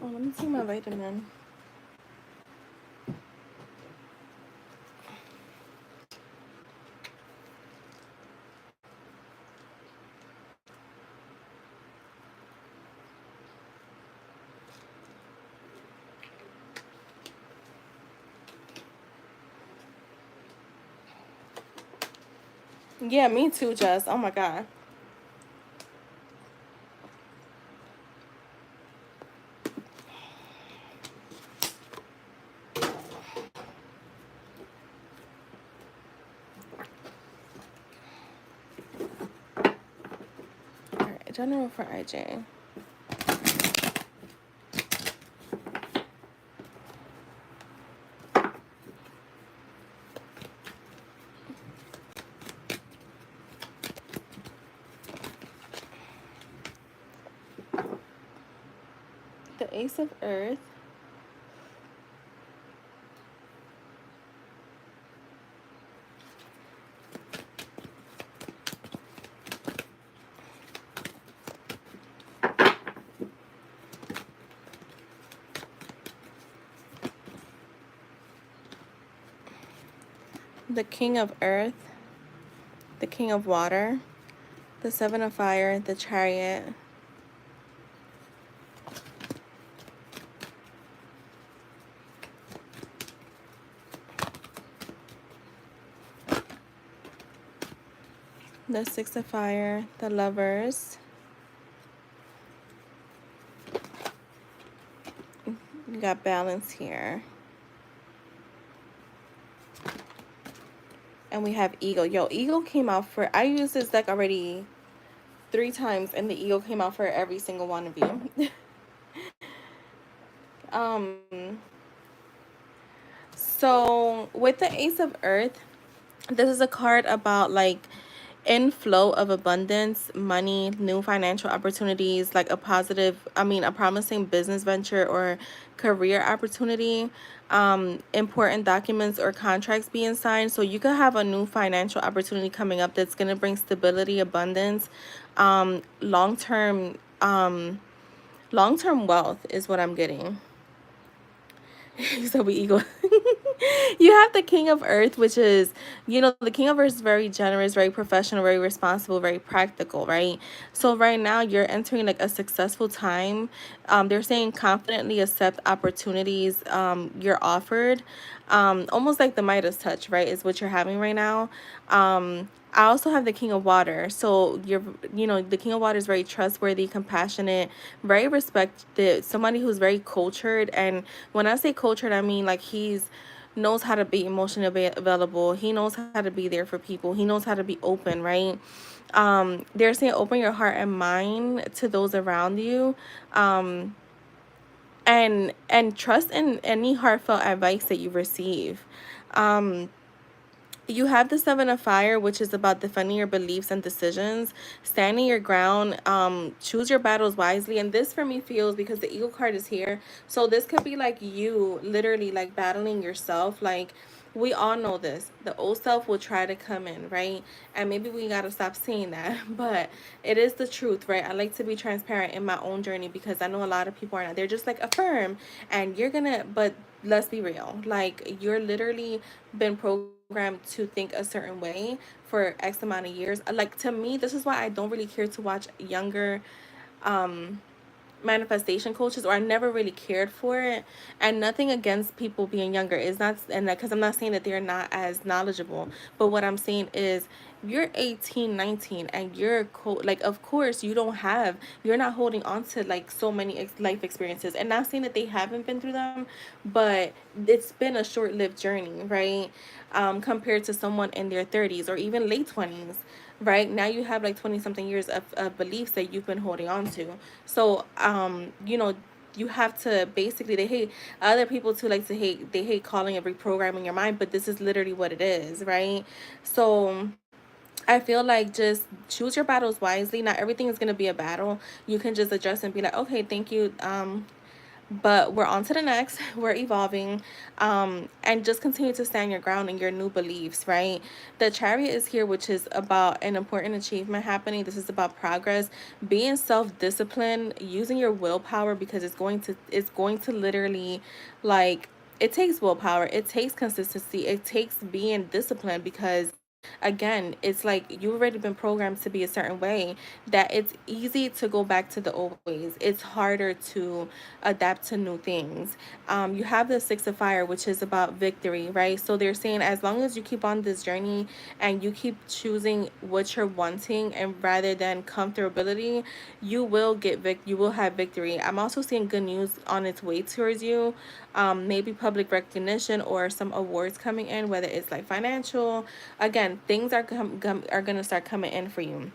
Oh, let me see my vitamin. Yeah, me too, Jess. Oh my god. All right, general for IJ. The Ace of Earth. The King of Earth. The King of Water. The Seven of Fire. The Chariot. The Six of Fire. The Lovers. You got Balance here. And we have Eagle. Yo, Eagle came out for... I used this deck already 3 times, and the Eagle came out for every single one of you. um... So, with the Ace of Earth, this is a card about, like, inflow of abundance, money, new financial opportunities, like a a promising business venture or career opportunity, important documents or contracts being signed. So you could have a new financial opportunity coming up that's going to bring stability, abundance, long-term, long-term wealth is what I'm getting. So we eagle. You have the King of Earth, which is, the King of Earth is very generous, very professional, very responsible, very practical, right? So right now you're entering like a successful time. They're saying confidently accept opportunities you're offered. Almost like the Midas touch, right? Is what you're having right now. I also have the King of Water. So the King of Water is very trustworthy, compassionate, very respected, somebody who's very cultured. And when I say cultured, I mean like he's knows how to be emotionally available. He knows how to be there for people. He knows how to be open, right? They're saying open your heart and mind to those around you. And trust in any heartfelt advice that you receive. You have the Seven of Fire, which is about defending your beliefs and decisions, standing your ground, choose your battles wisely. And this for me feels, because the Eagle card is here, so this could be like you literally like battling yourself, like We all know this. The old self will try to come in, right? And maybe we gotta stop saying that, but it is the truth, right? I like to be transparent in my own journey because I know a lot of people are not. They're just like affirm, and you're gonna. But let's be real. Like you're literally been programmed to think a certain way for X amount of years. Like to me, this is why I don't really care to watch younger um manifestation coaches, or I never really cared for it. And nothing against people being younger is not, and because I'm not saying that they're not as knowledgeable, but what I'm saying is you're 18, 19, and like of course you're not holding on to like so many life experiences, and not saying that they haven't been through them, but it's been a short-lived journey, right? Compared to someone in their 30s or even late 20s, right? Now you have like 20 something years of beliefs that you've been holding on to. So you have to basically, they hate other people too, like to hate, they hate calling it reprogramming your mind, but this is literally what it is, right? So I feel like just choose your battles wisely. Not everything is going to be a battle. You can just adjust and be like, okay, thank you, but we're on to the next. We're evolving, and just continue to stand your ground in your new beliefs, right? The Chariot is here, which is about an important achievement happening. This is about progress, being self-disciplined, using your willpower, because it's going to literally, like, it takes willpower, it takes consistency, it takes being disciplined, because again, it's like you've already been programmed to be a certain way, that it's easy to go back to the old ways. It's harder to adapt to new things. You have the Six of Fire, which is about victory, right? So they're saying as long as you keep on this journey and you keep choosing what you're wanting, and rather than comfortability, you will have victory. I'm also seeing good news on its way towards you. Maybe public recognition or some awards coming in, whether it's like financial. Again, things are gonna start coming in for you.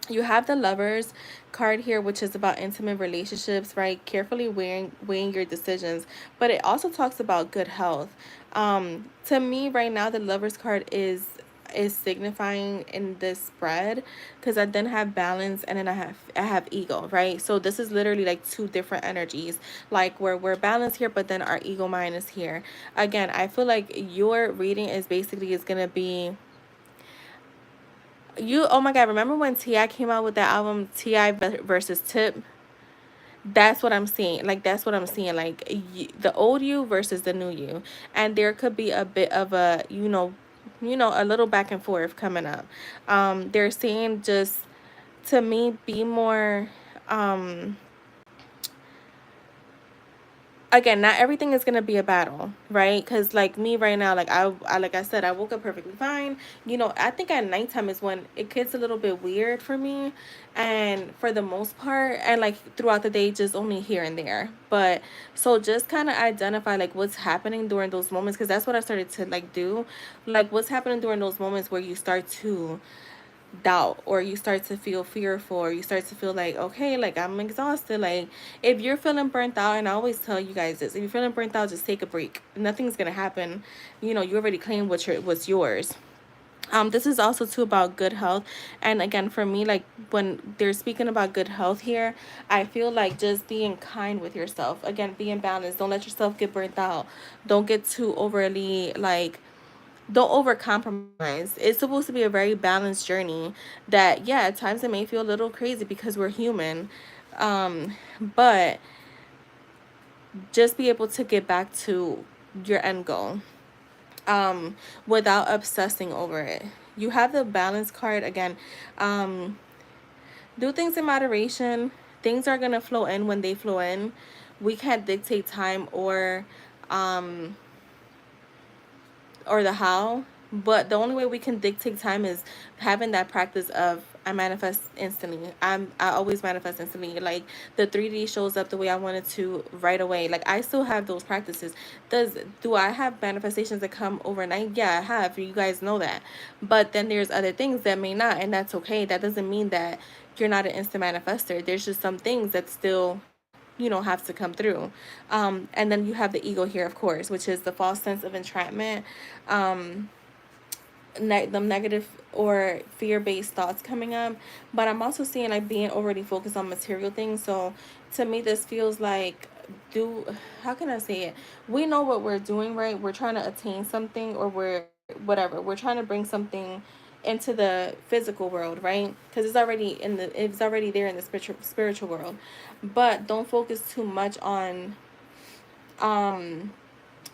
You have the Lovers card here, which is about intimate relationships, right? Carefully weighing your decisions, but it also talks about good health. To me right now, the Lovers card is signifying in this spread, because I then have balance, and then I have ego, right? So this is literally like two different energies, like where we're balanced here, but then our ego mind is here. Again, I feel like your reading is gonna be you. Oh my god, remember when Ti came out with that album, Ti versus Tip? That's what I'm seeing. Like that's what I'm seeing. Like the old you versus the new you, and there could be a bit of a a little back and forth coming up. They're saying, just to me, be more. Um, Again, not everything is gonna be a battle, right? Because like me right now, like like I said, I woke up perfectly fine. I think at nighttime is when it gets a little bit weird for me, and for the most part, and like throughout the day, just only here and there. But so just kind of identify like what's happening during those moments, because that's what I started to like do, like what's happening during those moments where you start to doubt, or you start to feel fearful, or you start to feel like, okay, like I'm exhausted. Like if you're feeling burnt out, and I always tell you guys this, if you're feeling burnt out, just take a break. Nothing's gonna happen. You already claimed what's yours. This is also too about good health. And again, for me, like when they're speaking about good health here, I feel like just being kind with yourself, again, being balanced. Don't let yourself get burnt out. Don't get too overly like, don't over compromise. It's supposed to be a very balanced journey, that yeah, at times it may feel a little crazy because we're human. But just be able to get back to your end goal, without obsessing over it. You have the balance card again. um do things in moderation. Things are gonna flow in when they flow in. We can't dictate time, um or the how, but the only way we can dictate time is having that practice of, I manifest instantly. I always manifest instantly. Like the 3D shows up the way I wanted to right away. Like I still have those practices. Do I have manifestations that come overnight? Yeah, I have. You guys know that. But then there's other things that may not, and that's okay. That doesn't mean that you're not an instant manifester. There's just some things that still have to come through. And then you have the ego here, of course, which is the false sense of entrapment. um the negative or fear-based thoughts coming up. But I'm also seeing like being already focused on material things. So to me, this feels like do, how can I say it? We know what we're doing, right? We're trying to attain something, or we're whatever. We're trying to bring something into the physical world, right? Because it's already there in the spiritual world. But don't focus too much on um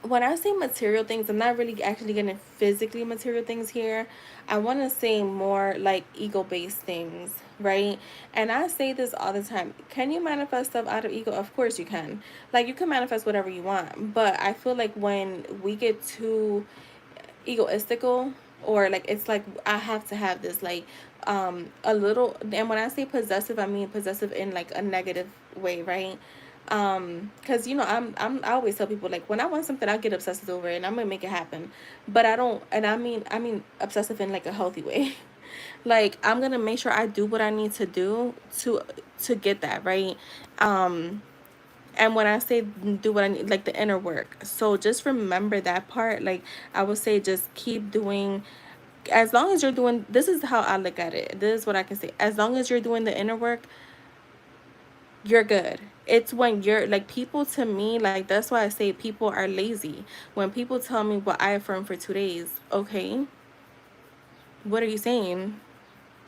when I say material things, I'm not really actually getting physically material things here. I want to say more like ego based things, right? And I say this all the time. Can you manifest stuff out of ego? Of course you can. Like, you can manifest whatever you want. But I feel like when we get too egoistical, or like it's like I have to have this, like a little, and when I say possessive, I mean possessive in like a negative way, right? Because I always tell people, like, when I want something, I get obsessive over it and I'm gonna make it happen. But I don't, and I mean obsessive in like a healthy way. Like, I'm gonna make sure I do what I need to do to get that, right? um and when I say do what I need, like the inner work. So just remember that part. Like, I would say just keep doing, as long as you're doing, this is how I look at it. This is what I can say. As long as you're doing the inner work, you're good. It's when you're like, people, to me, like, that's why I say people are lazy. When people tell me, well, I affirm for 2 days, okay, what are you saying?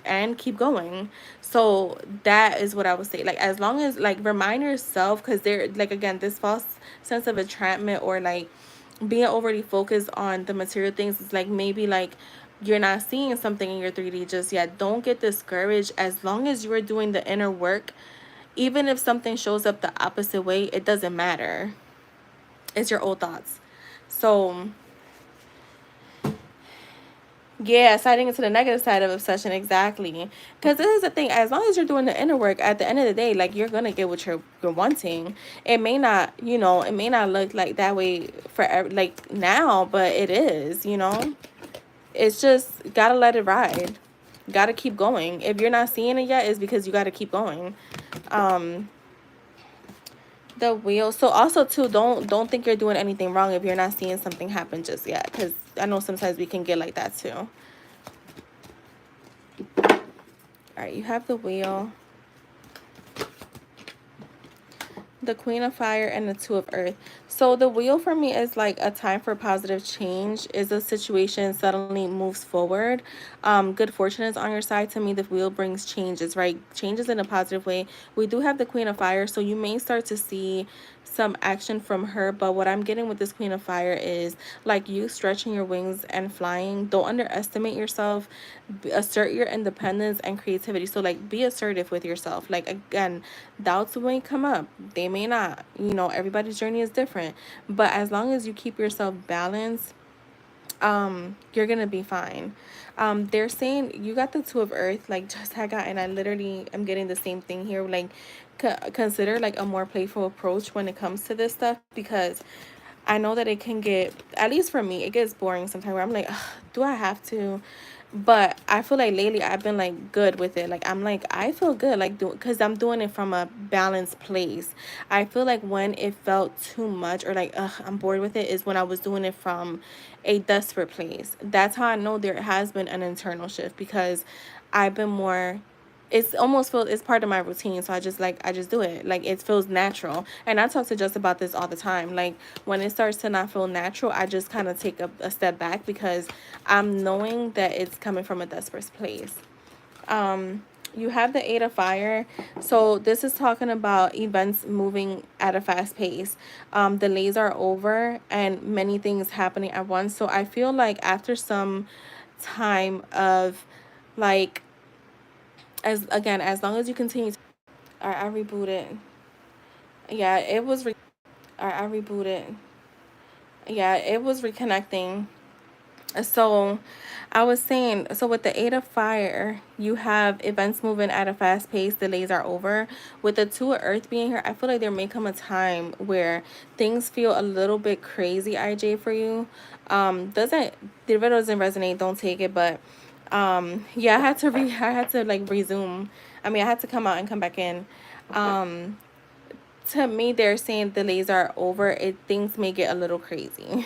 And keep going. So that is what I would say. Like, as long as, like, remind yourself, because they're like, again, this false sense of entrapment, or like being overly focused on the material things, is like, maybe like you're not seeing something in your 3D just yet. Don't get discouraged. As long as you're doing the inner work, even if something shows up the opposite way, it doesn't matter. It's your old thoughts. So yeah, sliding into the negative side of obsession, exactly. Because this is the thing: as long as you're doing the inner work, at the end of the day, like, you're gonna get what you're wanting. It may not, it may not look like that way for like now, but it is. It's just gotta let it ride. Gotta keep going. If you're not seeing it yet, it's because you gotta keep going. Um, the wheel. So also too, don't think you're doing anything wrong if you're not seeing something happen just yet. Because I know sometimes we can get like that too. All right, you have the wheel, the Queen of Fire, and the Two of Earth. So the wheel for me is like a time for positive change. Is a situation suddenly moves forward. Good fortune is on your side. To me, the wheel brings changes, right? Changes in a positive way. We do have the Queen of Fire, so you may start to see some action from her. But what I'm getting with this Queen of Fire is like you stretching your wings and flying. Don't underestimate yourself. Assert your independence and creativity. So like, be assertive with yourself. Like, again, doubts may come up, they may not. Everybody's journey is different. But as long as you keep yourself balanced, you're gonna be fine. They're saying you got the Two of Earth, like just I got, and I literally am getting the same thing here. Like, consider like a more playful approach when it comes to this stuff, because I know that it can get, at least for me, it gets boring sometimes, where I'm like, ugh, do I have to? But I feel like lately I've been like good with it. Like, I'm like, I feel good, like, because I'm doing it from a balanced place. I feel like when it felt too much, or like, ugh, I'm bored with it, is when I was doing it from a desperate place. That's how I know there has been an internal shift, because I've been more, it's almost feel it's part of my routine, so I just do it. Like, it feels natural. And I talk to Just about this all the time. Like, when it starts to not feel natural, I just kind of take a step back, because I'm knowing that it's coming from a desperate place. You have the Eight of Fire. So this is talking about events moving at a fast pace. Delays are over and many things happening at once. So I feel like after some time of, like, as long as you continue to, all right, I rebooted. Yeah, it was all right, I rebooted. Yeah, it was reconnecting. So I was saying, so with the Eight of Fire, you have events moving at a fast pace, delays are over. With the Two of Earth being here, I feel like there may come a time where things feel a little bit crazy, IJ, for you. Doesn't the video doesn't resonate, don't take it, but yeah, I had to like resume. I mean, I had to come out and come back in. Um to me, they're saying delays are over. Things may get a little crazy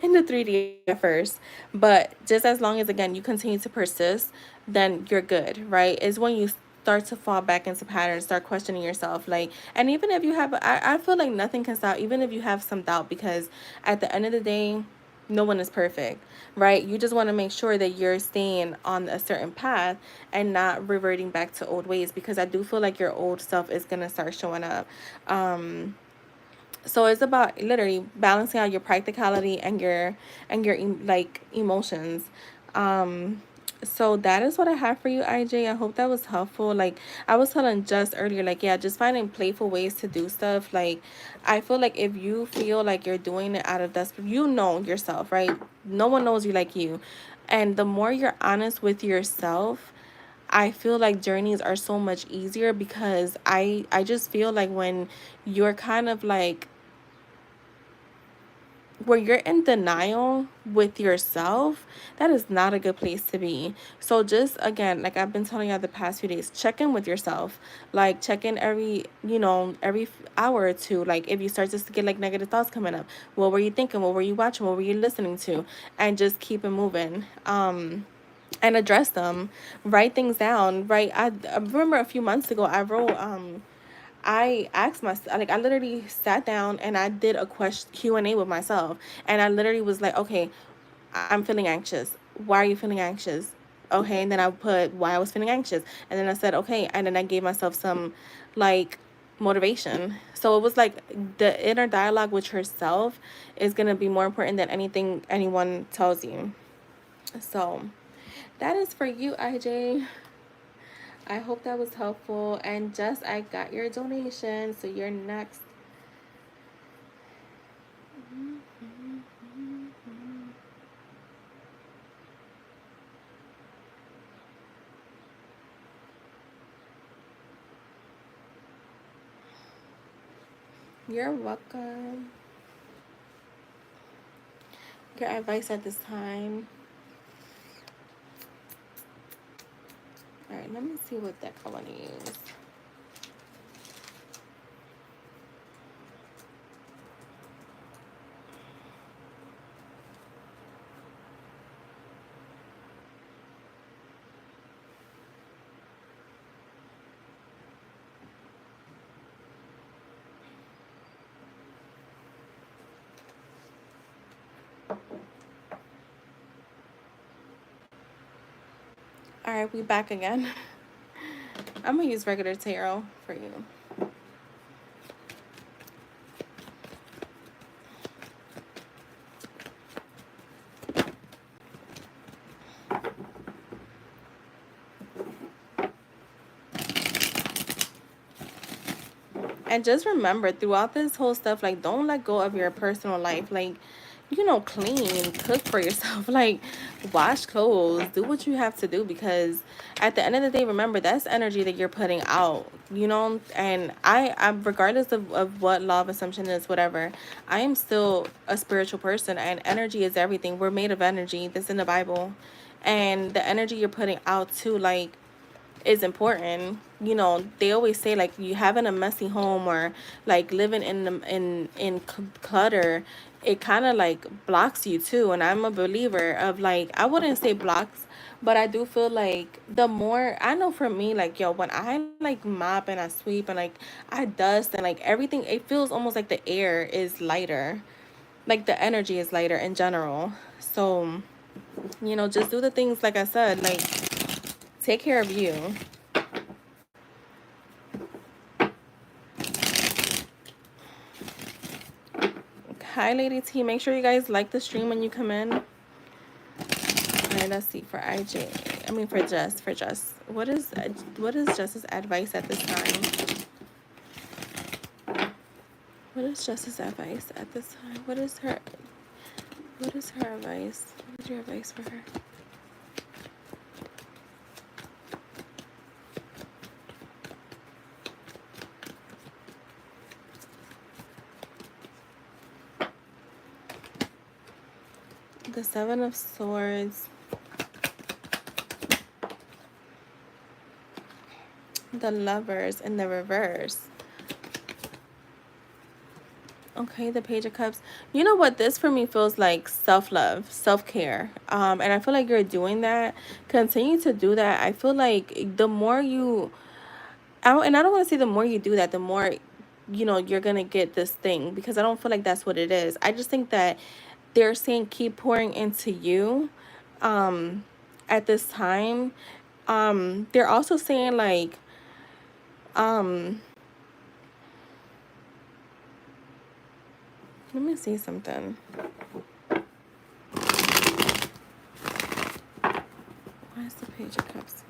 in the 3D at first, but just as long as, again, you continue to persist, then you're good, right? It's when you start to fall back into patterns, start questioning yourself. Like, and even if you have, I feel like nothing can stop, even if you have some doubt, because at the end of the day, no one is perfect, right? You just want to make sure that you're staying on a certain path and not reverting back to old ways, because I do feel like your old stuff is going to start showing up. So it's about literally balancing out your practicality and your like emotions. um so that is what I have for you, IJ. I hope that was helpful. Like I was telling just earlier, like, yeah, just finding playful ways to do stuff. Like I feel like if you feel like you're doing it out of desperate, you know yourself, right? No one knows you like you. And the more you're honest with yourself, I feel like journeys are so much easier, because I just feel like when you're kind of like where you're in denial with yourself, that is not a good place to be. So just again, like I've been telling you the past few days, check in with yourself. Like check in every, every hour or two. Like if you start just to get like negative thoughts coming up, what were you thinking? What were you watching? What were you listening to? And just keep it moving. And address them. Write things down. Right. I remember a few months ago I wrote I asked myself, like, I literally sat down and I did a question Q&A with myself, and I literally was like, okay, I'm feeling anxious. Why are you feeling anxious? Okay, and then I put why I was feeling anxious, and then I said, okay, and then I gave myself some, like, motivation. So it was like the inner dialogue with yourself is gonna be more important than anything anyone tells you. So that is for you, IJ. I hope that was helpful. And Jess, I got your donation, so you're next. You're welcome. Your advice at this time. All right, let me see what deck I want to use. All right, we back again. I'm gonna use regular tarot for you. And just remember, throughout this whole stuff, like, don't let go of your personal life. Like, clean, cook for yourself, like, wash clothes, do what you have to do, because at the end of the day, remember, that's energy that you're putting out, and I'm regardless of what law of assumption is, whatever, I am still a spiritual person, and energy is everything. We're made of energy. That's in the Bible. And the energy you're putting out too, like, is important. They always say, like, you having a messy home, or like living in clutter, it kind of like blocks you too. And I'm a believer of, like, I wouldn't say blocks, but I do feel like the more I know, for me, like, yo, when I like mop and I sweep and like I dust and like everything, it feels almost like the air is lighter, like the energy is lighter in general. So just do the things, like I said, like, take care of you. Hi, Lady T. Make sure you guys like the stream when you come in. All right, let's see for IJ. I mean, for Jess. What is Jess's advice at this time? What is Jess's advice at this time? What is her advice? What is your advice for her? The Seven of Swords. The Lovers in the reverse. Okay, the Page of Cups. You know what? This for me feels like self-love, self-care. And I feel like you're doing that. Continue to do that. I feel like the more you and I don't want to say the more you do that, the more, you're gonna get this thing, because I don't feel like that's what it is. I just think that they're saying keep pouring into you, um, at this time. They're also saying like, um, let me see something. Why is the page of cups?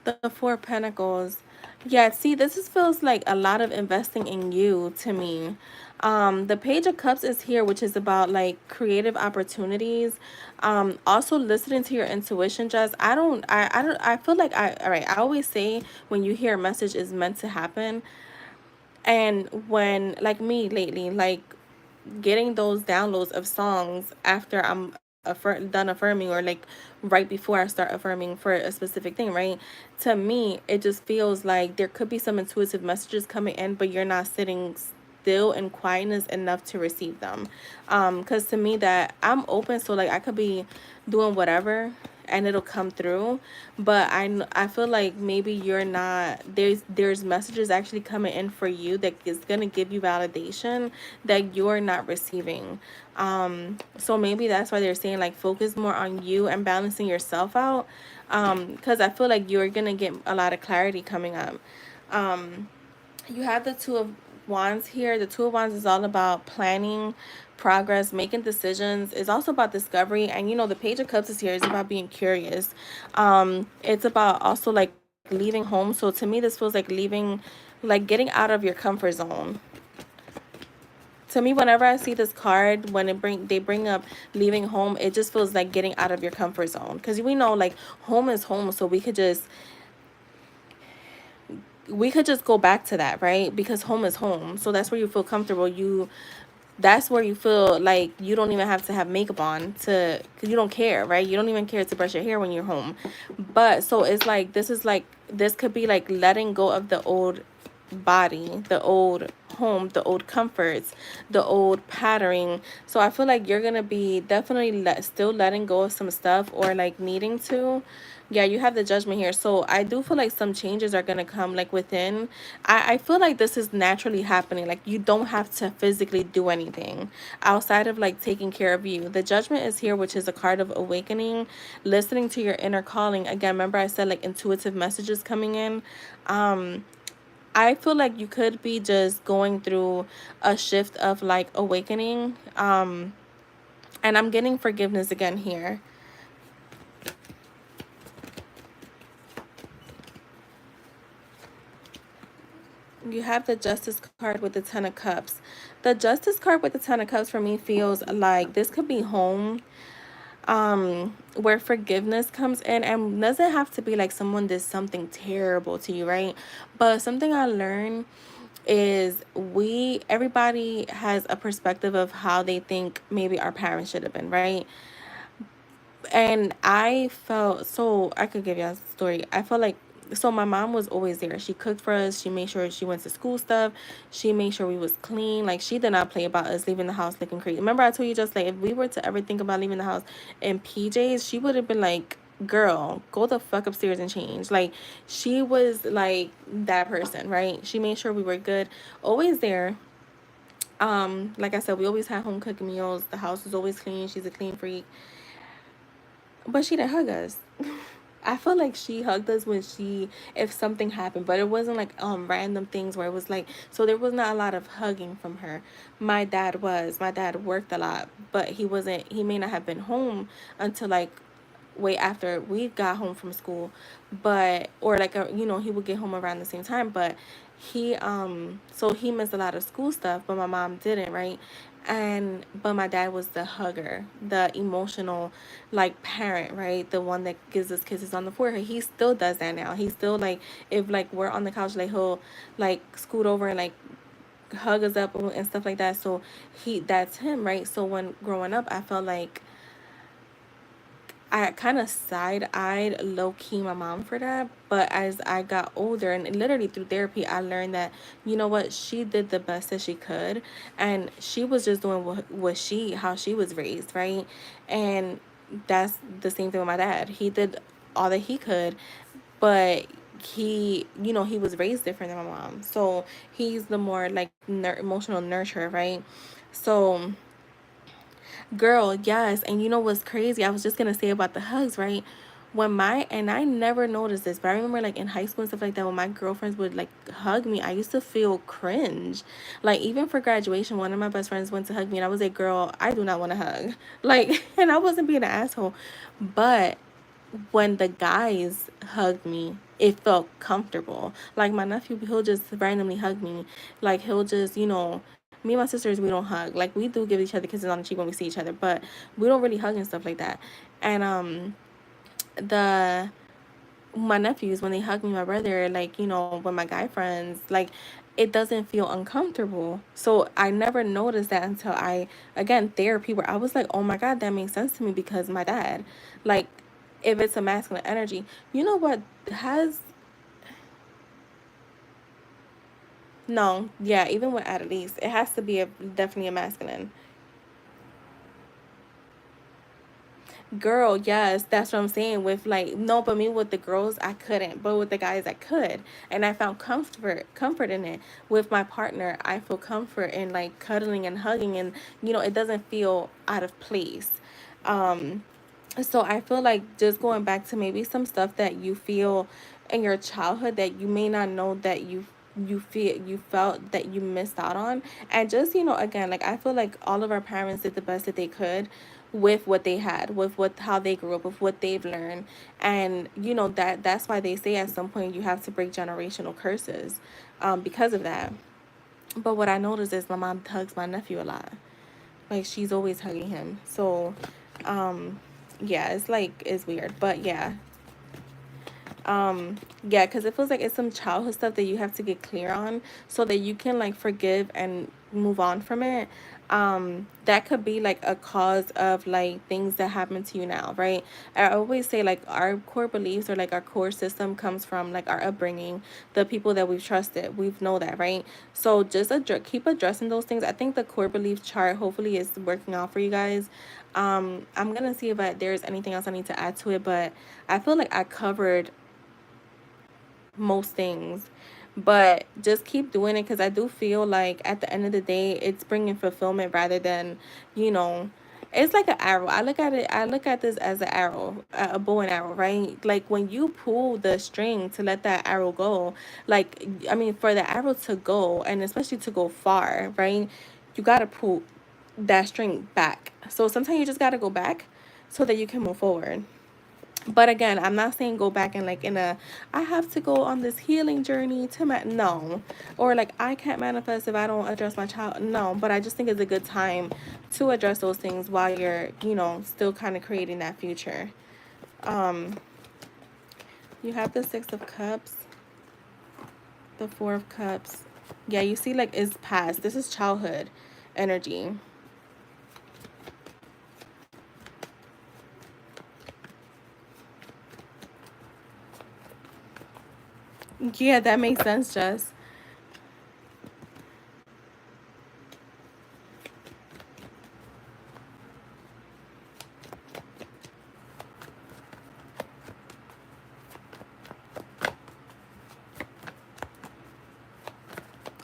The Four of Pentacles. Yeah, see, feels like a lot of investing in you to me. The Page of Cups is here, which is about like creative opportunities. Also listening to your intuition, Jess. I feel like all right, I always say when you hear a message is meant to happen. And when, like me lately, like getting those downloads of songs after I'm done affirming, or like right before I start affirming for a specific thing, right? To me, it just feels like there could be some intuitive messages coming in, but you're not sitting still in quietness enough to receive them. Because to me, that I'm open, so like I could be doing whatever and it'll come through, but I feel like maybe you're not, there's messages actually coming in for you that is going to give you validation that you're not receiving. So maybe that's why they're saying like focus more on you and balancing yourself out, because I feel like you're going to get a lot of clarity coming up. um you have the Two of Wands here. The Two of Wands is all about planning, progress, making decisions. It's also about discovery. And the Page of Cups is here. It's about being curious. It's about also like leaving home. So to me, this feels like leaving, like getting out of your comfort zone. To me, whenever I see this card, when they bring up leaving home, it just feels like getting out of your comfort zone. Because we know like home is home, so we could just go back to that, right? Because home is home. So that's where you feel comfortable. That's where you feel like you don't even have to have makeup on to, cuz you don't care, right? You don't even care to brush your hair when you're home. But so it's like this could be like letting go of the old body, the old home, the old comforts, the old patterning. So I feel like you're going to be definitely still letting go of some stuff, or like needing to. Yeah, you have the Judgment here. So I do feel like some changes are going to come like within. I feel like this is naturally happening. Like you don't have to physically do anything outside of like taking care of you. The Judgment is here, which is a card of awakening, listening to your inner calling. Again, remember I said like intuitive messages coming in. I feel like you could be just going through a shift of like awakening. And I'm getting forgiveness again here. You have the Justice card with the Ten of Cups. The Justice card with the Ten of Cups for me feels like this could be home, where forgiveness comes in, and doesn't have to be like someone did something terrible to you, right? But something I learned is everybody has a perspective of how they think maybe our parents should have been, right? And I felt, so I could give you a story. I felt like, so my mom was always there. She cooked for us. She made sure she went to school stuff. She made sure we was clean. Like she did not play about us leaving the house looking crazy. Remember I told you, just like if we were to ever think about leaving the house in PJs, she would have been like, girl, go the fuck upstairs and change. Like she was like that person, right? She made sure we were good, always there. Like I said, we always had home cooked meals. The house was always clean. She's a clean freak. But she didn't hug us. I feel like she hugged us when if something happened, but it wasn't like random things where it was like, so there was not a lot of hugging from her. My dad worked a lot, but he may not have been home until like way after we got home from school, but or like he would get home around the same time, but so he missed a lot of school stuff, but my mom didn't, right? And but my dad was the hugger, the emotional like parent, right? The one that gives us kisses on the forehead. He still does that now. He still like, if like we're on the couch, like he'll like scoot over and like hug us up and stuff like that. So that's him, right? So when growing up, I felt like I kind of side-eyed low-key my mom for that, but as I got older and literally through therapy, I learned that, you know what, she did the best that she could, and she was just doing how she was raised, right? And that's the same thing with my dad. He did all that he could, but he was raised different than my mom. So he's the more like emotional nurturer, right? So girl, yes. And you know what's crazy? I was just gonna say about the hugs, right? And I never noticed this, but I remember like in high school and stuff like that, when my girlfriends would like hug me, I used to feel cringe. Like even for graduation, one of my best friends went to hug me, and I was like, "Girl, I do not want to hug." Like, and I wasn't being an asshole, but when the guys hugged me, it felt comfortable. Like my nephew, he'll just randomly hug me. Like he'll just, me and my sisters, we don't hug. Like we do give each other kisses on the cheek when we see each other, but we don't really hug and stuff like that. And the my nephews, when they hug me, my brother, like, when my guy friends, like, it doesn't feel uncomfortable. So I never noticed that until again, therapy, where I was like, oh my God, that makes sense to me because my dad, like, if it's a masculine energy, you know what has, no, yeah, even with at least, it has to be definitely a masculine. Girl, yes, that's what I'm saying. With like, no, but me with the girls, I couldn't, but with the guys, I could, and I found comfort in it. With my partner, I feel comfort in like cuddling and hugging, and it doesn't feel out of place. Um, so I feel like just going back to maybe some stuff that you feel in your childhood that you may not know that you felt that you missed out on. And just, again, like I feel like all of our parents did the best that they could with what they had, with what how they grew up, with what they've learned. And that's why they say at some point you have to break generational curses, because of that. But what I noticed is my mom hugs my nephew a lot. Like she's always hugging him. So um yeah, it's like it's weird, but yeah. Yeah, because it feels like it's some childhood stuff that you have to get clear on so that you can like forgive and move on from it. That could be like a cause of like things that happen to you now, right? I always say like our core beliefs or like our core system comes from like our upbringing, the people that we've trusted. We've know that, right? So just keep addressing those things. I think the core belief chart hopefully is working out for you guys. I'm gonna see if there's anything else I need to add to it, but I feel like I covered most things. But just keep doing it because I do feel like at the end of the day, it's bringing fulfillment rather than, you know, it's like an arrow. I look at this as an arrow, a bow and arrow, right? Like when you pull the string to let that arrow go, like, I mean, for the arrow to go and especially to go far, right? You got to pull that string back. So sometimes you just got to go back so that you can move forward. But again, I'm not saying go back and like I have to go on this healing journey to no, or like I can't manifest if I don't address my child. No, but I just think it's a good time to address those things while you're still kind of creating that future. Um, you have the Six of Cups, the Four of Cups. Yeah, you see, like it's past. This is childhood energy. Yeah, that makes sense, Jess.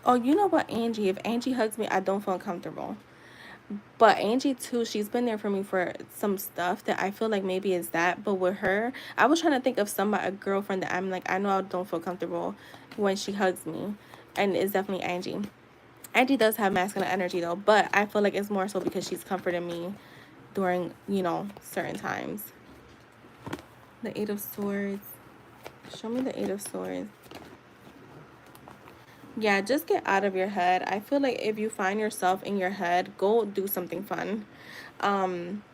Oh, you know what, Angie? If Angie hugs me, I don't feel uncomfortable. But Angie too, she's been there for me for some stuff that I feel like maybe is that. But with her, I was trying to think of somebody, a girlfriend that I'm like, I know I don't feel comfortable when she hugs me, and it's definitely Angie. Angie does have masculine energy though, but I feel like it's more so because she's comforting me during certain times. The Eight of Swords. Show me the Eight of Swords. Yeah, just get out of your head. I feel like if you find yourself in your head, go do something fun. Um,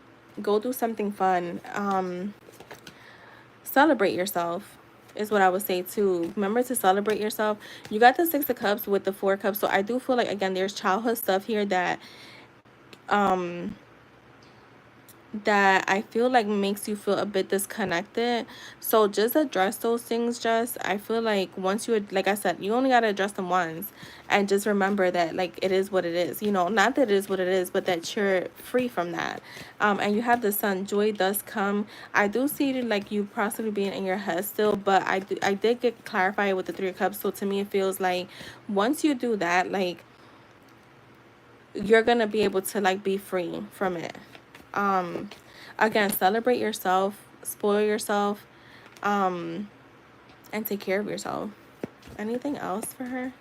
go do something fun. Celebrate yourself is what I would say too. Remember to celebrate yourself. You got the Six of Cups with the Four of Cups, so I do feel like again there's childhood stuff here that um that I feel like makes you feel a bit disconnected. So just address those things. Just, I feel like once you, like I said, you only got to address them once, and just remember that like it is what it is, you know, not that it is what it is, but that you're free from that. And you have the sun, joy does come. I do see it like you possibly being in your head still, but I did get clarified with the 3 of Cups. So to me it feels like once you do that, like you're gonna be able to like be free from it. um Again, celebrate yourself, spoil yourself, um and take care of yourself. Anything else for her?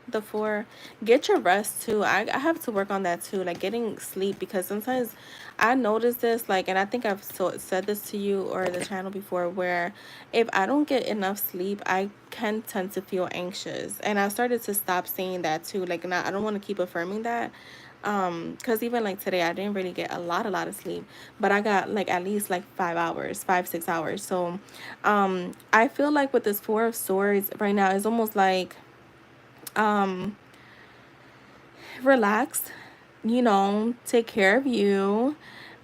The 4, get your rest too. I have to work on that too, like getting sleep, because sometimes I notice this, like, and I think I've said this to you or the channel before, where if I don't get enough sleep, I can tend to feel anxious, and I started to stop saying that too. Like, not, I don't want to keep affirming that, because even like today I didn't really get a lot of sleep, but I got like at least like 5 hours, 5 6 hours. So I feel like with this 4 of Swords right now, it's almost like um relax, you know, take care of you,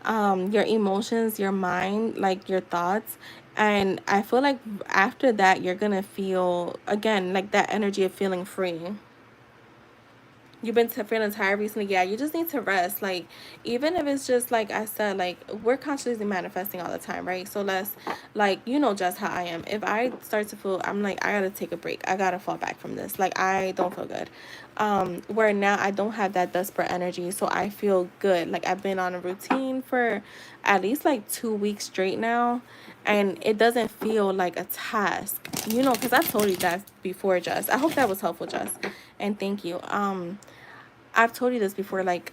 your emotions, your mind, like your thoughts. And I feel like after that, you're gonna feel again like that energy of feeling free. You've been feeling tired recently, yeah, you just need to rest. Like, even if it's just like I said, like, we're consciously manifesting all the time, right? So let's, like, you know just how I am. If I start to feel, I'm like, I gotta take a break, I gotta fall back from this, like, I don't feel good. Where now I don't have that desperate energy, so I feel good. Like, I've been on a routine for at least like 2 weeks straight now, and it doesn't feel like a task, you know, because I told you that before, Jess. I hope that was helpful, Jess, and thank you. I've told you this before, like,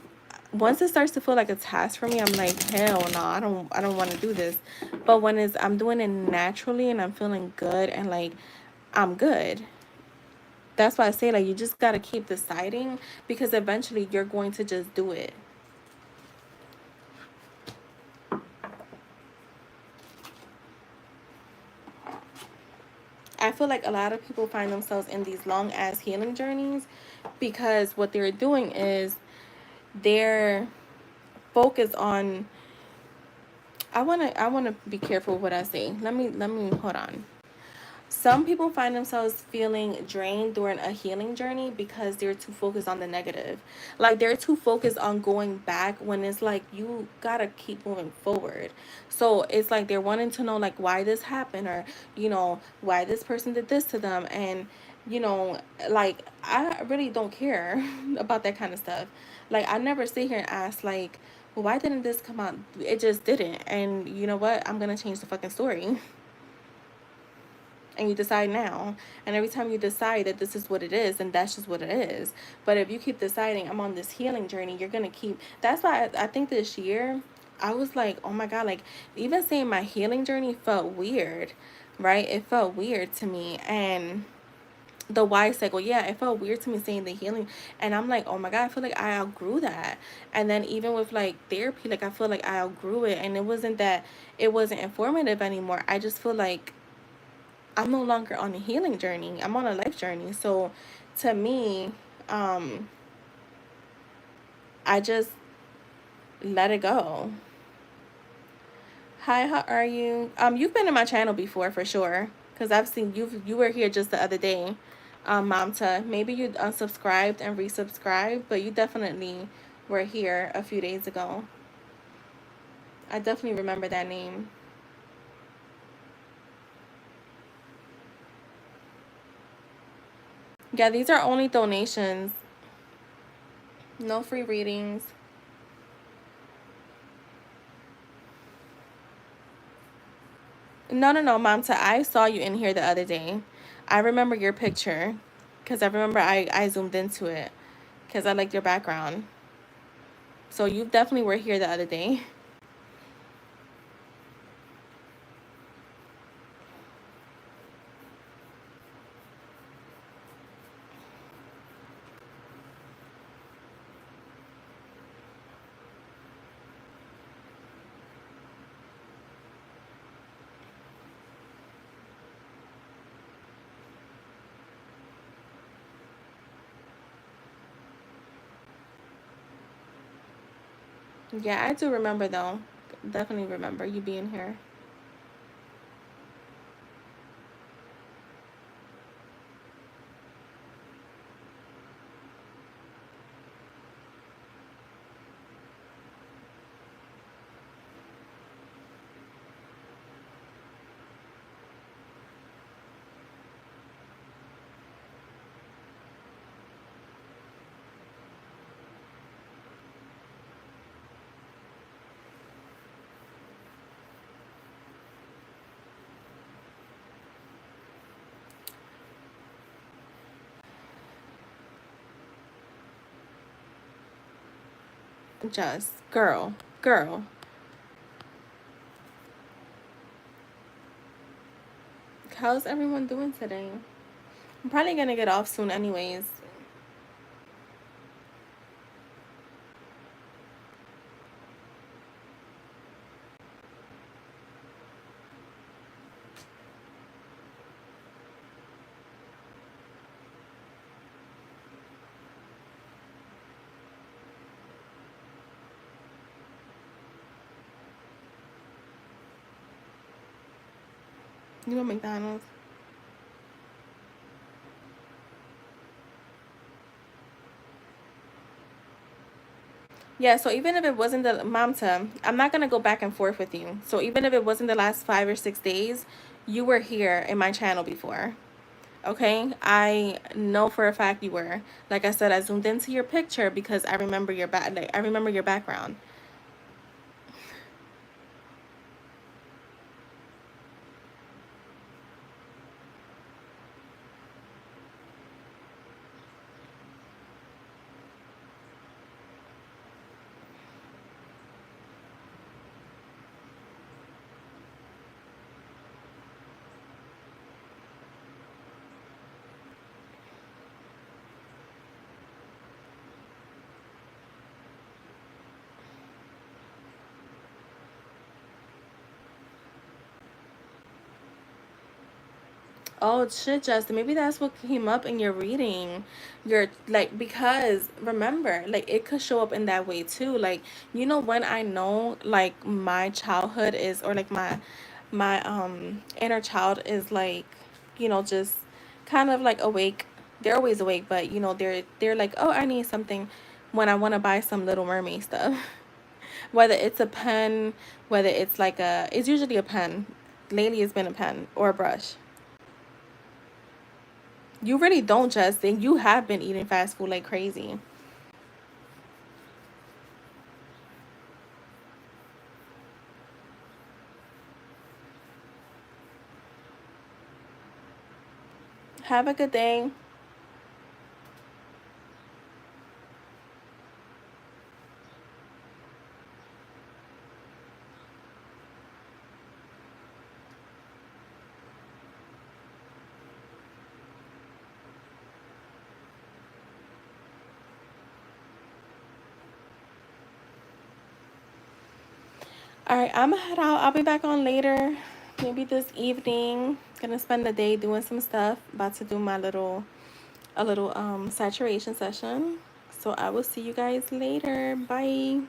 once it starts to feel like a task for me, I'm like, hell no, I don't want to do this. But when it's, I'm doing it naturally and I'm feeling good and like I'm good. That's why I say, like, you just got to keep deciding, because eventually you're going to just do it. I feel like a lot of people find themselves in these long ass healing journeys because what they're doing is they're focused on, I want to be careful what I say. Let me hold on. Some people find themselves feeling drained during a healing journey because they're too focused on the negative. Like, they're too focused on going back when it's like you gotta keep moving forward. So it's like they're wanting to know, like, why this happened, or, you know, why this person did this to them. And, you know, like, I really don't care about that kind of stuff. Like, I never sit here and ask, like, well, why didn't this come out? It just didn't. And you know what? I'm gonna change the fucking story. And you decide now, and every time you decide that this is what it is, and that's just what it is. But if you keep deciding I'm on this healing journey, you're gonna keep, that's why I think this year I was like, oh my god, like, even saying my healing journey felt weird, right? It felt weird to me. And the Y cycle, yeah, it felt weird to me saying the healing. And I'm like, oh my god, I feel like I outgrew that. And then even with like therapy, like, I feel like I outgrew it, and it wasn't that it wasn't informative anymore. I just feel like I'm no longer on a healing journey. I'm on a life journey. So to me, um, I just let it go. Hi, how are you? You've been in my channel before for sure, because I've seen you were here just the other day. Mamta, maybe you unsubscribed and resubscribed, but you definitely were here a few days ago. I definitely remember that name. Yeah, these are only donations. No free readings. No, no, no, Mamta. I saw you in here the other day. I remember your picture because I remember I zoomed into it because I liked your background. So you definitely were here the other day. Yeah, I do remember though. Definitely remember you being here. Just girl, girl. How's everyone doing today? I'm probably gonna get off soon, anyways. You want McDonald's? Yeah, so even if it wasn't the Mamta, I'm not gonna go back and forth with you. So even if it wasn't the last 5 or 6 days, you were here in my channel before. Okay? I know for a fact you were. Like I said, I zoomed into your picture because I remember your I remember your background. Oh shit, Justin. Maybe that's what came up in your reading. You're like, because remember, like it could show up in that way too. Like, when I know like my childhood is, or like my inner child is like, just kind of like awake. They're always awake, but they're like, "Oh, I need something," when I want to buy some Little Mermaid stuff. Whether it's a pen, whether it's like it's usually a pen. Lately it's been a pen or a brush. You really don't, Justin. You have been eating fast food like crazy. Have a good day. All right, I'm gonna head out. I'll be back on later. Maybe this evening. Gonna spend the day doing some stuff. About to do my little saturation session. So I will see you guys later. Bye.